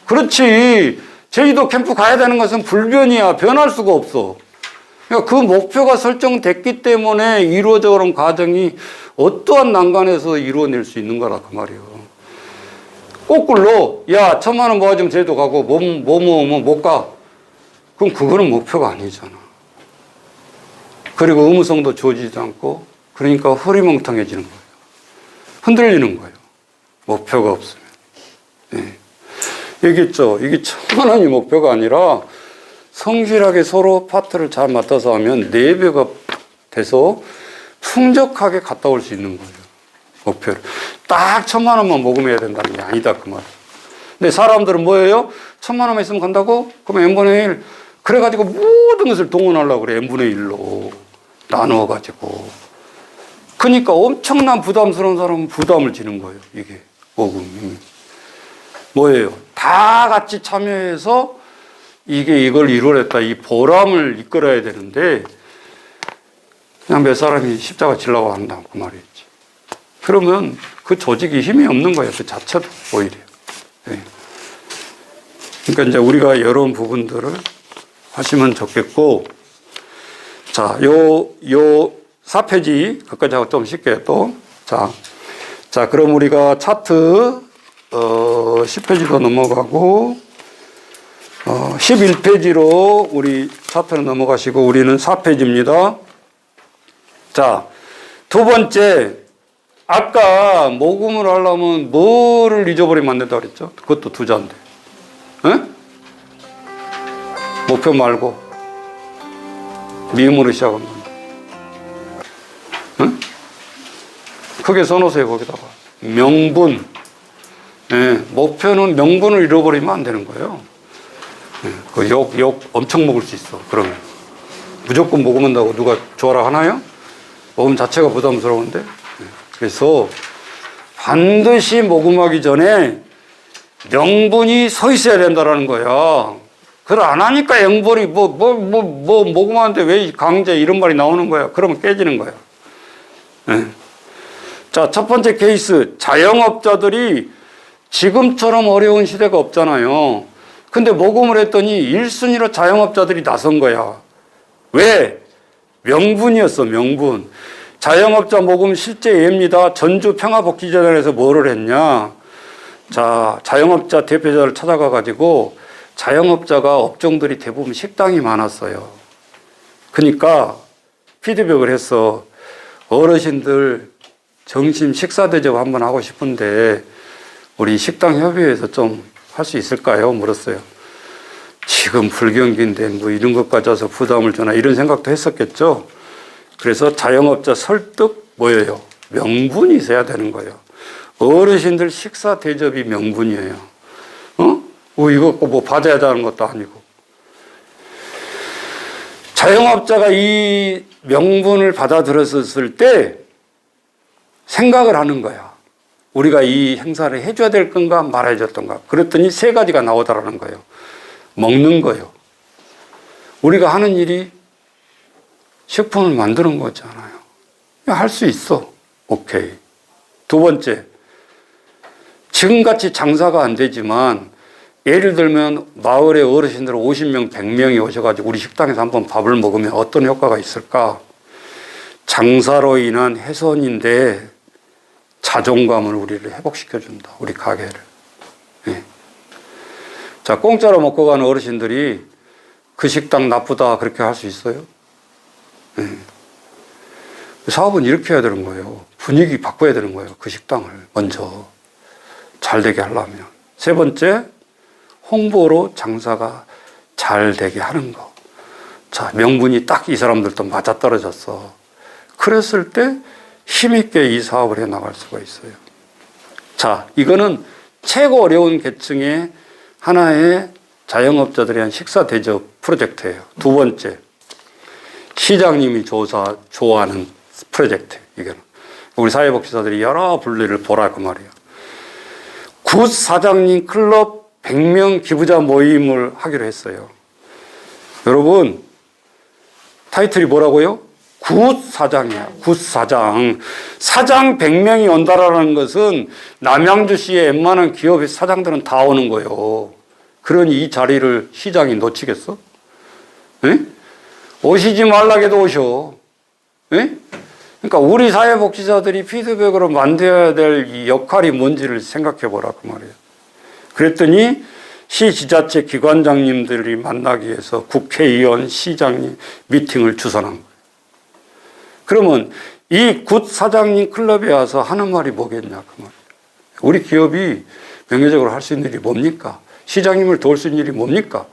그렇지. 제주도 캠프 가야 되는 것은 불변이야. 변할 수가 없어. 그러니까 그 목표가 설정됐기 때문에 이루어져 오는 과정이 어떠한 난관에서 이루어낼 수 있는 거라 그 말이에요. 거꾸로, 야, 1,000만 원 모아주면 제주도 가고, 못 가. 그럼 그거는 목표가 아니잖아. 그리고 의무성도 주어지지 않고, 그러니까 흐리멍텅해지는 거예요. 흔들리는 거예요. 목표가 없으면. 네. 얘기했죠. 이게 1,000만 원이 목표가 아니라 성실하게 서로 파트를 잘 맡아서 하면 4배가 돼서 풍족하게 갔다 올 수 있는 거예요. 목표를. 딱 1,000만 원만 모금해야 된다는 게 아니다. 그 말. 근데 사람들은 뭐예요? 1,000만 원만 있으면 간다고? 그럼 n분의 1. 그래가지고 모든 것을 동원하려고 그래. n분의 1로. 나누어가지고. 그러니까 엄청난 부담스러운 사람은 부담을 지는 거예요. 이게. 모금이. 뭐예요? 다 같이 참여해서 이걸 이루어냈다. 이 보람을 이끌어야 되는데, 그냥 몇 사람이 십자가 지려고 한다. 그 말이지. 그러면 그 조직이 힘이 없는 거예요. 그 자체도 오히려. 네. 그러니까 이제 우리가 이런 부분들을 하시면 좋겠고, 자, 요 4페이지, 그까지 하고 좀 쉽게 또. 자, 그럼 우리가 차트, 10페이지로 넘어가고, 11페이지로 우리 차트로 넘어가시고, 우리는 4페이지입니다. 자, 두 번째, 아까 모금을 하려면 뭐를 잊어버리면 안 된다고 그랬죠? 그것도 두자인데. 응? 목표 말고, 미음으로 시작한 건데. 응? 크게 써놓으세요, 거기다가. 명분. 예, 목표는 명분을 잃어버리면 안 되는 거예요. 예, 그 욕 엄청 먹을 수 있어, 그러면. 무조건 모금한다고 누가 좋아라 하나요? 모금 자체가 부담스러운데. 예, 그래서 반드시 모금하기 전에 명분이 서 있어야 된다라는 거야. 그걸 안 하니까 영벌이 모금하는데 왜 강제 이런 말이 나오는 거야. 그러면 깨지는 거야. 예. 자, 첫 번째 케이스. 자영업자들이 지금처럼 어려운 시대가 없잖아요. 근데 모금을 했더니 1순위로 자영업자들이 나선 거야. 왜? 명분이었어, 명분. 자영업자 모금 실제 예입니다. 전주 평화복지재단에서 뭐를 했냐. 자, 자영업자 대표자를 찾아가가지고 자영업자가 업종들이 대부분 식당이 많았어요. 그러니까 피드백을 했어. 어르신들 점심 식사 대접 한번 하고 싶은데 우리 식당협의회에서 좀 할 수 있을까요? 물었어요. 지금 불경기인데 뭐 이런 것까지 와서 부담을 주나 이런 생각도 했었겠죠. 그래서 자영업자 설득 뭐예요? 명분이 있어야 되는 거예요. 어르신들 식사 대접이 명분이에요. 이거 뭐 받아야 되는 것도 아니고. 자영업자가 이 명분을 받아들였을 때 생각을 하는 거야. 우리가 이 행사를 해줘야 될 건가 말아야 될 건가. 그랬더니 세 가지가 나오더라는 거예요. 먹는 거요. 우리가 하는 일이 식품을 만드는 거잖아요. 할 수 있어. 오케이. 두 번째, 지금같이 장사가 안 되지만 예를 들면 마을에 어르신들 50명, 100명이 오셔가지고 우리 식당에서 한번 밥을 먹으면 어떤 효과가 있을까? 장사로 인한 훼손인데 자존감을 우리를 회복시켜준다. 우리 가게를. 네. 자, 공짜로 먹고 가는 어르신들이 그 식당 나쁘다 그렇게 할 수 있어요? 네. 사업은 이렇게 해야 되는 거예요. 분위기 바꿔야 되는 거예요. 그 식당을 먼저 잘 되게 하려면. 세 번째, 홍보로 장사가 잘 되게 하는 거. 자, 명분이 딱 이 사람들도 맞아떨어졌어. 그랬을 때 힘있게 이 사업을 해 나갈 수가 있어요. 자, 이거는 최고 어려운 계층의 하나의 자영업자들에 대한 식사 대접 프로젝트예요. 두 번째, 시장님이 좋아하는 프로젝트. 이거는 우리 사회복지사들이 여러 분류를 보라 그 말이에요. 굿 사장님 클럽 100명 기부자 모임을 하기로 했어요. 여러분, 타이틀이 뭐라고요? 굿 사장이야. 굿 사장. 사장 100명이 온다라는 것은 남양주시의 웬만한 기업의 사장들은 다 오는 거예요. 그러니 이 자리를 시장이 놓치겠어? 네? 오시지 말라게도 오셔. 네? 그러니까 우리 사회복지사들이 피드백으로 만들어야 될 이 역할이 뭔지를 생각해 보라 그 말이에요. 그랬더니 시 지자체 기관장님들이 만나기 위해서 국회의원, 시장님 미팅을 주선한 거예요. 그러면 이 굿 사장님 클럽에 와서 하는 말이 뭐겠냐 그 말이에요. 우리 기업이 명예적으로 할 수 있는 일이 뭡니까? 시장님을 도울 수 있는 일이 뭡니까?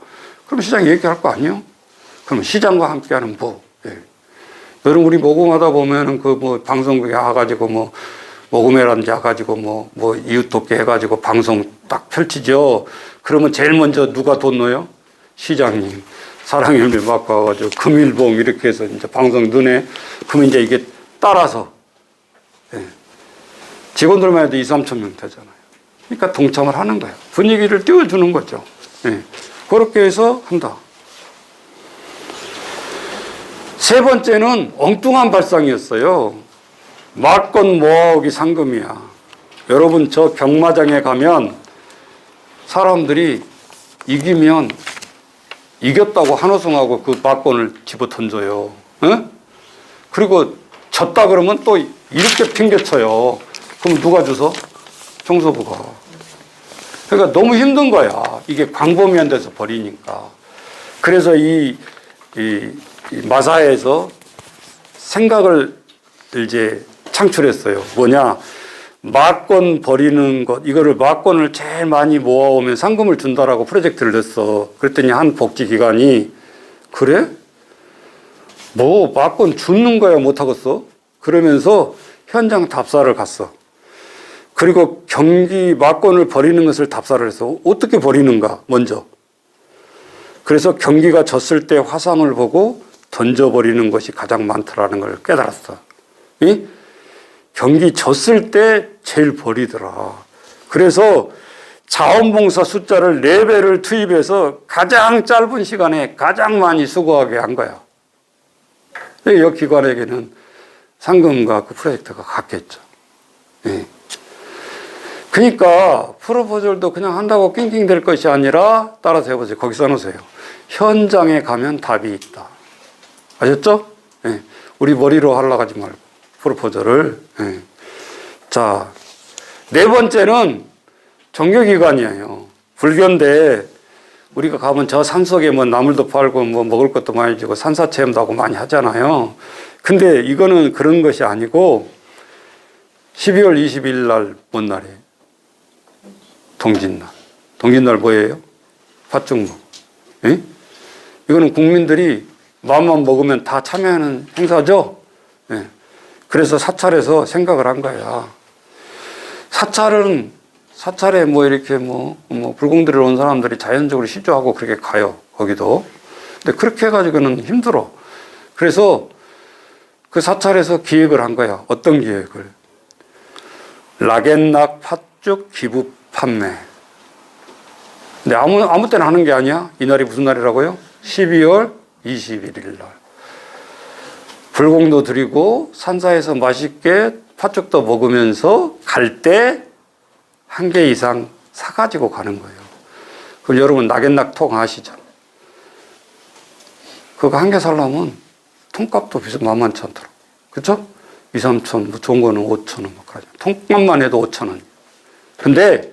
그럼 시장이 얘기할 거 아니에요? 그럼 시장과 함께하는 뭐? 예. 여러분 우리 모금하다 보면은 그 뭐 방송국에 와가지고 뭐 모금회라든지 와가지고 뭐 이웃 돕게 해가지고 방송 딱 펼치죠. 그러면 제일 먼저 누가 돈 넣어요? 시장님. 사랑열매 맞고 와가지고 금일봉 이렇게 해서 이제 방송 눈에 그러면 이제 이게 따라서 예. 직원들만 해도 2, 3천 명 되잖아요. 그러니까 동참을 하는 거예요. 분위기를 띄워주는 거죠. 예. 그렇게 해서 한다. 세 번째는 엉뚱한 발상이었어요. 말건 모아오기 상금이야. 여러분 저 경마장에 가면 사람들이 이기면 이겼다고 한우승하고 그 말건을 집어 던져요. 어? 그리고 졌다 그러면 또 이렇게 핑계쳐요. 그럼 누가 주서? 청소부가. 그러니까 너무 힘든 거야. 이게 광범위한 데서 버리니까. 그래서 이 마사에서 생각을 이제 창출했어요. 뭐냐? 말건 버리는 것, 이거를 말건을 제일 많이 모아오면 상금을 준다라고 프로젝트를 냈어. 그랬더니 한 복지기관이, 그래? 뭐, 말건 주는 거야 못하겠어? 그러면서 현장 답사를 갔어. 그리고 경기 말건을 버리는 것을 답사를 해서 어떻게 버리는가, 먼저. 그래서 경기가 졌을 때 화상을 보고 던져버리는 것이 가장 많더라는 걸 깨달았어. 이? 경기 졌을 때 제일 버리더라. 그래서 자원봉사 숫자를 4배를 투입해서 가장 짧은 시간에 가장 많이 수고하게 한 거야. 이 기관에게는 상금과 그 프로젝트가 갔겠죠. 예. 그러니까 프로포절도 그냥 한다고 낑낑 될 것이 아니라 따라서 해보세요. 거기 써놓으세요. 현장에 가면 답이 있다. 아셨죠? 예. 우리 머리로 하려고 하지 말고 프로포절을. 예. 자, 네 번째는 종교기관이에요. 불교인데 우리가 가면 저 산속에 뭐 나물도 팔고 뭐 먹을 것도 많이 주고 산사체험도 하고 많이 하잖아요. 근데 이거는 그런 것이 아니고 12월 20일 날 뭔 날이에요? 동짓날. 동짓날 뭐예요? 팥죽먹. 예? 이거는 국민들이 마음만 먹으면 다 참여하는 행사죠. 예. 그래서 사찰에서 생각을 한 거야. 사찰에 뭐 이렇게 뭐 불공들이 온 사람들이 자연적으로 시주하고 그렇게 가요. 거기도. 근데 그렇게 해가지고는 힘들어. 그래서 그 사찰에서 기획을 한 거야. 어떤 기획을? 락앤락 팥죽 기부 판매. 근데 아무 때나 하는 게 아니야. 이날이 무슨 날이라고요? 12월 21일 날. 불공도 드리고 산사에서 맛있게 팥죽도 먹으면서 갈 때 한 개 이상 사가지고 가는 거예요. 그럼 여러분 락앤락 통 아시죠? 그거 한 개 살려면 통값도 만만치 않더라고. 그쵸? 2, 3천, 뭐 좋은 거는 5천 원, 뭐까지. 통값만 해도 5천 원. 근데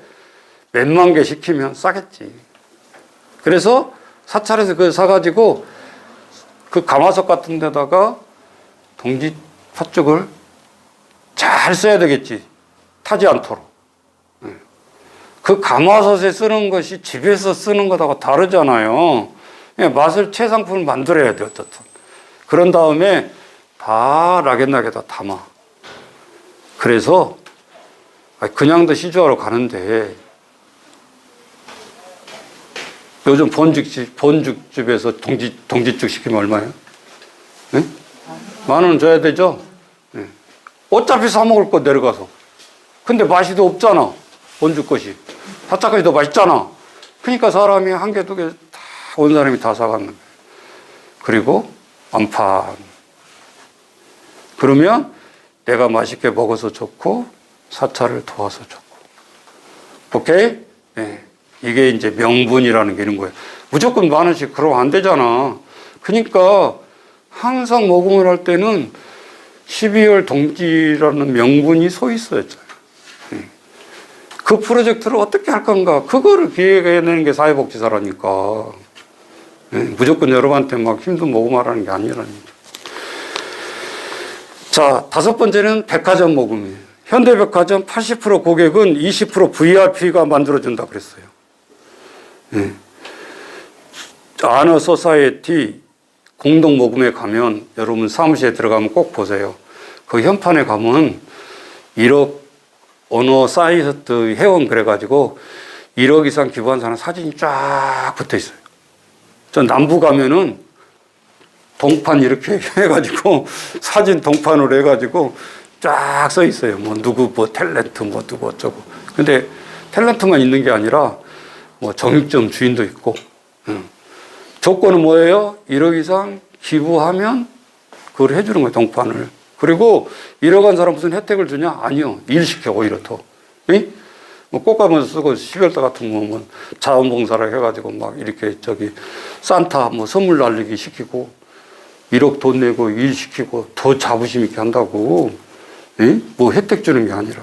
몇만 개 시키면 싸겠지. 그래서 사찰에서 그걸 사가지고 그 가마솥 같은 데다가 동지 팥죽을 잘 써야 되겠지. 타지 않도록. 그 가마솥에 쓰는 것이 집에서 쓰는 것하고 다르잖아요. 맛을 최상품을 만들어야 돼, 어떻든. 그런 다음에 다 락앤락에다 담아. 그래서 그냥도 시주하러 가는데 요즘 본죽집에서 동지죽 시키면 얼마예요? 네? 10,000원 줘야 되죠? 네. 어차피 사 먹을 거 내려가서. 근데 맛이 더 없잖아. 본죽 것이. 사짜까지 더 맛있잖아. 그러니까 사람이 한 개, 두 개 다 온 사람이 다 사가는 거예요. 그리고 완판. 그러면 내가 맛있게 먹어서 좋고 사찰을 도와서 좋고. 오케이? 네. 이게 이제 명분이라는 게 이런 거예요. 무조건 10,000원씩 그러면 안 되잖아. 그러니까 항상 모금을 할 때는 12월 동지라는 명분이 서 있어야죠. 그 프로젝트를 어떻게 할 건가? 그거를 기획해내는 게 사회복지사라니까. 무조건 여러분한테 막 힘든 모금하라는 게 아니라니까. 자, 5번째는 백화점 모금이에요. 현대백화점 80% 고객은 20% VIP가 만들어준다 그랬어요. 아너 소사이어티 공동 모금에 가면 여러분 사무실에 들어가면 꼭 보세요. 그 현판에 가면 1억 어느 사이트 회원 그래가지고 1억 이상 기부한 사람 사진이 쫙 붙어 있어요. 저 남부 가면은 동판 이렇게 해가지고 사진 동판으로 해가지고 쫙 써 있어요. 뭐 누구 뭐 탤런트 뭐 누구 어쩌고. 근데 탤런트만 있는 게 아니라 뭐 정육점 주인도 있고. 조건은 뭐예요? 1억 이상 기부하면 그걸 해주는 거예요. 동판을. 그리고 1억 한 사람 무슨 혜택을 주냐? 아니요. 일 시켜 오히려 더. 뭐 꽃가면서 쓰고 12월달 같은 거 뭐 자원봉사를 해가지고 막 이렇게 산타 뭐 선물 날리기 시키고 1억 돈 내고 일 시키고 더 자부심 있게 한다고. 뭐 혜택 주는 게 아니라.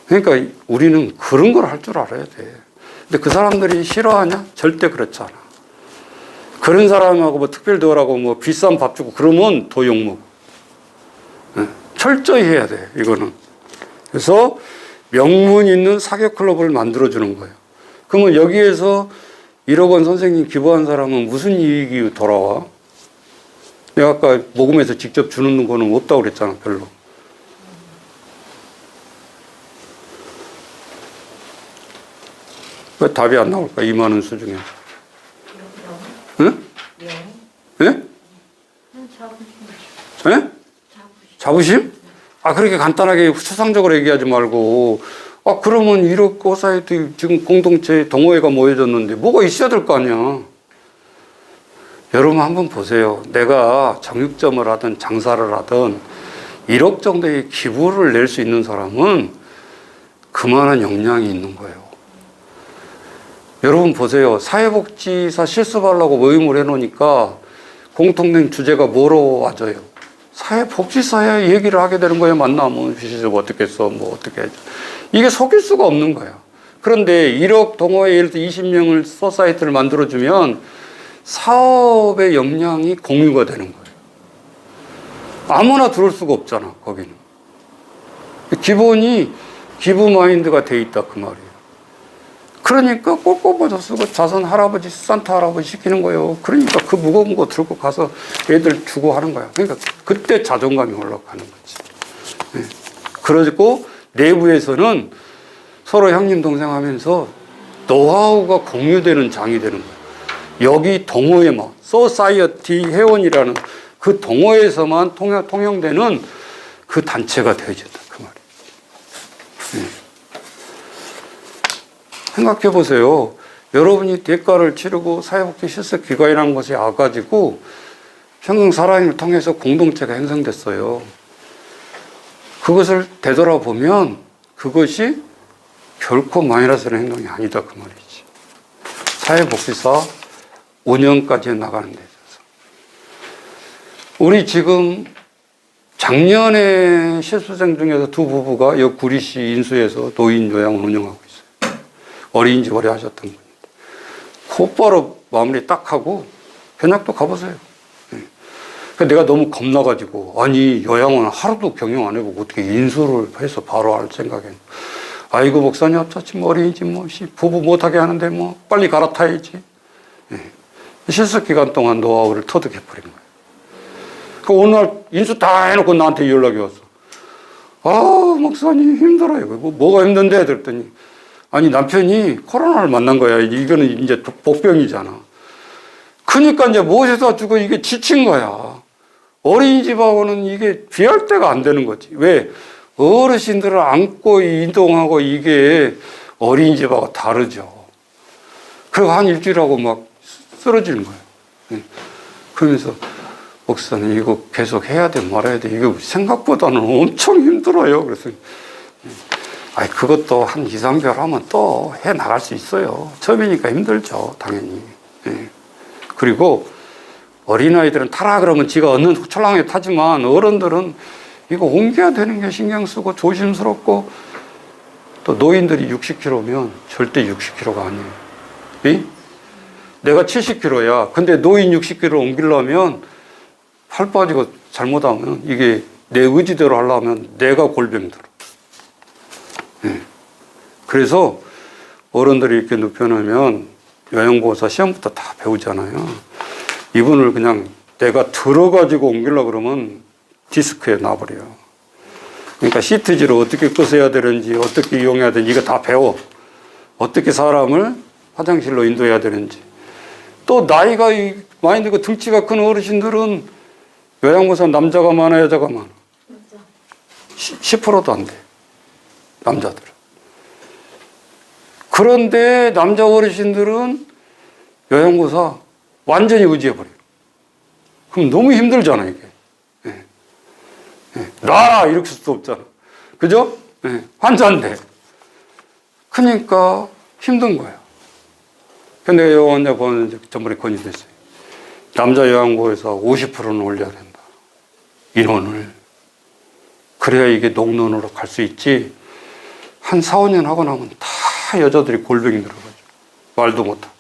그러니까 우리는 그런 걸 할 줄 알아야 돼. 근데 그 사람들이 싫어하냐? 절대 그렇지 않아. 그런 사람하고 뭐 특별 대우라고 뭐 비싼 밥 주고 그러면 더 욕먹어. 철저히 해야 돼, 이거는. 그래서 명문 있는 사교 클럽을 만들어주는 거예요. 그러면 여기에서 1억 원 선생님 기부한 사람은 무슨 이익이 돌아와? 내가 아까 모금에서 직접 주는 거는 없다고 그랬잖아, 별로. 왜 답이 안 나올까? 2만 원 수중에. 응? 예? 예? 자부심? 아, 그렇게 간단하게 추상적으로 얘기하지 말고, 아, 그러면 1억 고사이트 지금 공동체 동호회가 모여졌는데 뭐가 있어야 될 거 아니야. 여러분 한번 보세요. 내가 정육점을 하든 장사를 하든 1억 정도의 기부를 낼 수 있는 사람은 그만한 역량이 있는 거예요. 여러분 보세요. 사회복지사 실습하려고 모임을 해놓으니까 공통된 주제가 뭐로 와져요? 사회복지사에 얘기를 하게 되는 거예요. 만나면 비실습 어떻게 써, 뭐 어떻게 해줘. 이게 속일 수가 없는 거예요. 그런데 1억 동호회 예를 들어 20명을 소사이트를 만들어주면 사업의 역량이 공유가 되는 거예요. 아무나 들어올 수가 없잖아, 거기는. 기본이 기부 마인드가 돼 있다, 그 말이에요. 그러니까 꼴꼴모자 쓰고 자선 할아버지, 산타 할아버지 시키는 거예요. 그러니까 그 무거운 거 들고 가서 애들 주고 하는 거야. 그러니까 그때 자존감이 올라가는 거지. 네. 그러고 내부에서는 서로 형님 동생 하면서 노하우가 공유되는 장이 되는 거예요. 여기 동호회 소사이어티 회원이라는 그 동호회에서만 통용되는 그 단체가 되어진다. 그 말이에요. 네. 생각해 보세요. 여러분이 대가를 치르고 사회복지 실습기관이라는 것이 와가지고 평생 사람을 통해서 공동체가 형성됐어요. 그것을 되돌아보면 그것이 결코 마이너스는 행동이 아니다. 그 말이지. 사회복지사 5년까지 나가는 데 있어서. 우리 지금 작년에 실수생 중에서 두 부부가 여 구리시 인수에서 노인 요양을 운영하고 있어요. 어린이집 오래 하셨던 분인데. 곧바로 마무리 딱 하고 현역도 가보세요. 내가 너무 겁나가지고, 아니, 요양원 하루도 경영 안 해보고 어떻게 인수를 해서 바로 할 생각에. 아이고, 목사님, 어쩌지, 어린이집 부부 못하게 하는데 빨리 갈아타야지. 실습 기간 동안 노하우를 터득해버린 거예요. 그 어느 날 인수 다 해놓고 나한테 연락이 왔어. 아, 목사님, 힘들어요. 뭐가 힘든데? 그랬더니, 아니, 남편이 코로나를 만난 거야. 이거는 이제 복병이잖아. 그러니까 이제 무엇에다 주고 이게 지친 거야. 어린이집하고는 이게 비할 데가 안 되는 거지. 왜? 어르신들을 안고 이동하고 이게 어린이집하고 다르죠. 그리고 한 일주일하고 막 쓰러지는 거예요. 그러면서 목사님 이거 계속 해야 돼 말아야 돼. 이거 생각보다는 엄청 힘들어요. 그래서 그것도 한 2, 3개월 하면 또 해 나갈 수 있어요. 처음이니까 힘들죠. 당연히. 그리고 어린아이들은 타라 그러면 지가 얻는 철랑에 타지만 어른들은 이거 옮겨야 되는 게 신경 쓰고 조심스럽고 또 노인들이 60kg면 절대 60kg가 아니에요. 이? 내가 70kg야. 근데 노인 60kg 옮기려면 팔 빠지고 잘못하면 이게 내 의지대로 하려면 내가 골병 들어. 그래서 어른들이 이렇게 눕혀놓으면 요양보호사 시험부터 다 배우잖아요. 이분을 그냥 내가 들어가지고 옮기려고 그러면 디스크에 놔버려요. 그러니까 시트지를 어떻게 끄서야 되는지, 어떻게 이용해야 되는지, 이거 다 배워. 어떻게 사람을 화장실로 인도해야 되는지. 또 나이가 많이 들고 등치가 큰 어르신들은 요양보호사 남자가 많아, 여자가 많아? 10%도 안 돼. 남자들은. 그런데 남자 어르신들은 요양보호사 완전히 의지해버려요. 그럼 너무 힘들잖아, 이게. 놔라! 이렇게 쓸 수 없잖아. 그죠? 환자인데. 그러니까 힘든 거야. 근데 요양원자 보는 전번에 건의됐어요. 남자 요양보호사 50%는 올려야 된다. 인원을. 그래야 이게 농론으로 갈 수 있지. 한 4, 5년 하고 나면 다 여자들이 골병이 들어가죠. 말도 못하고.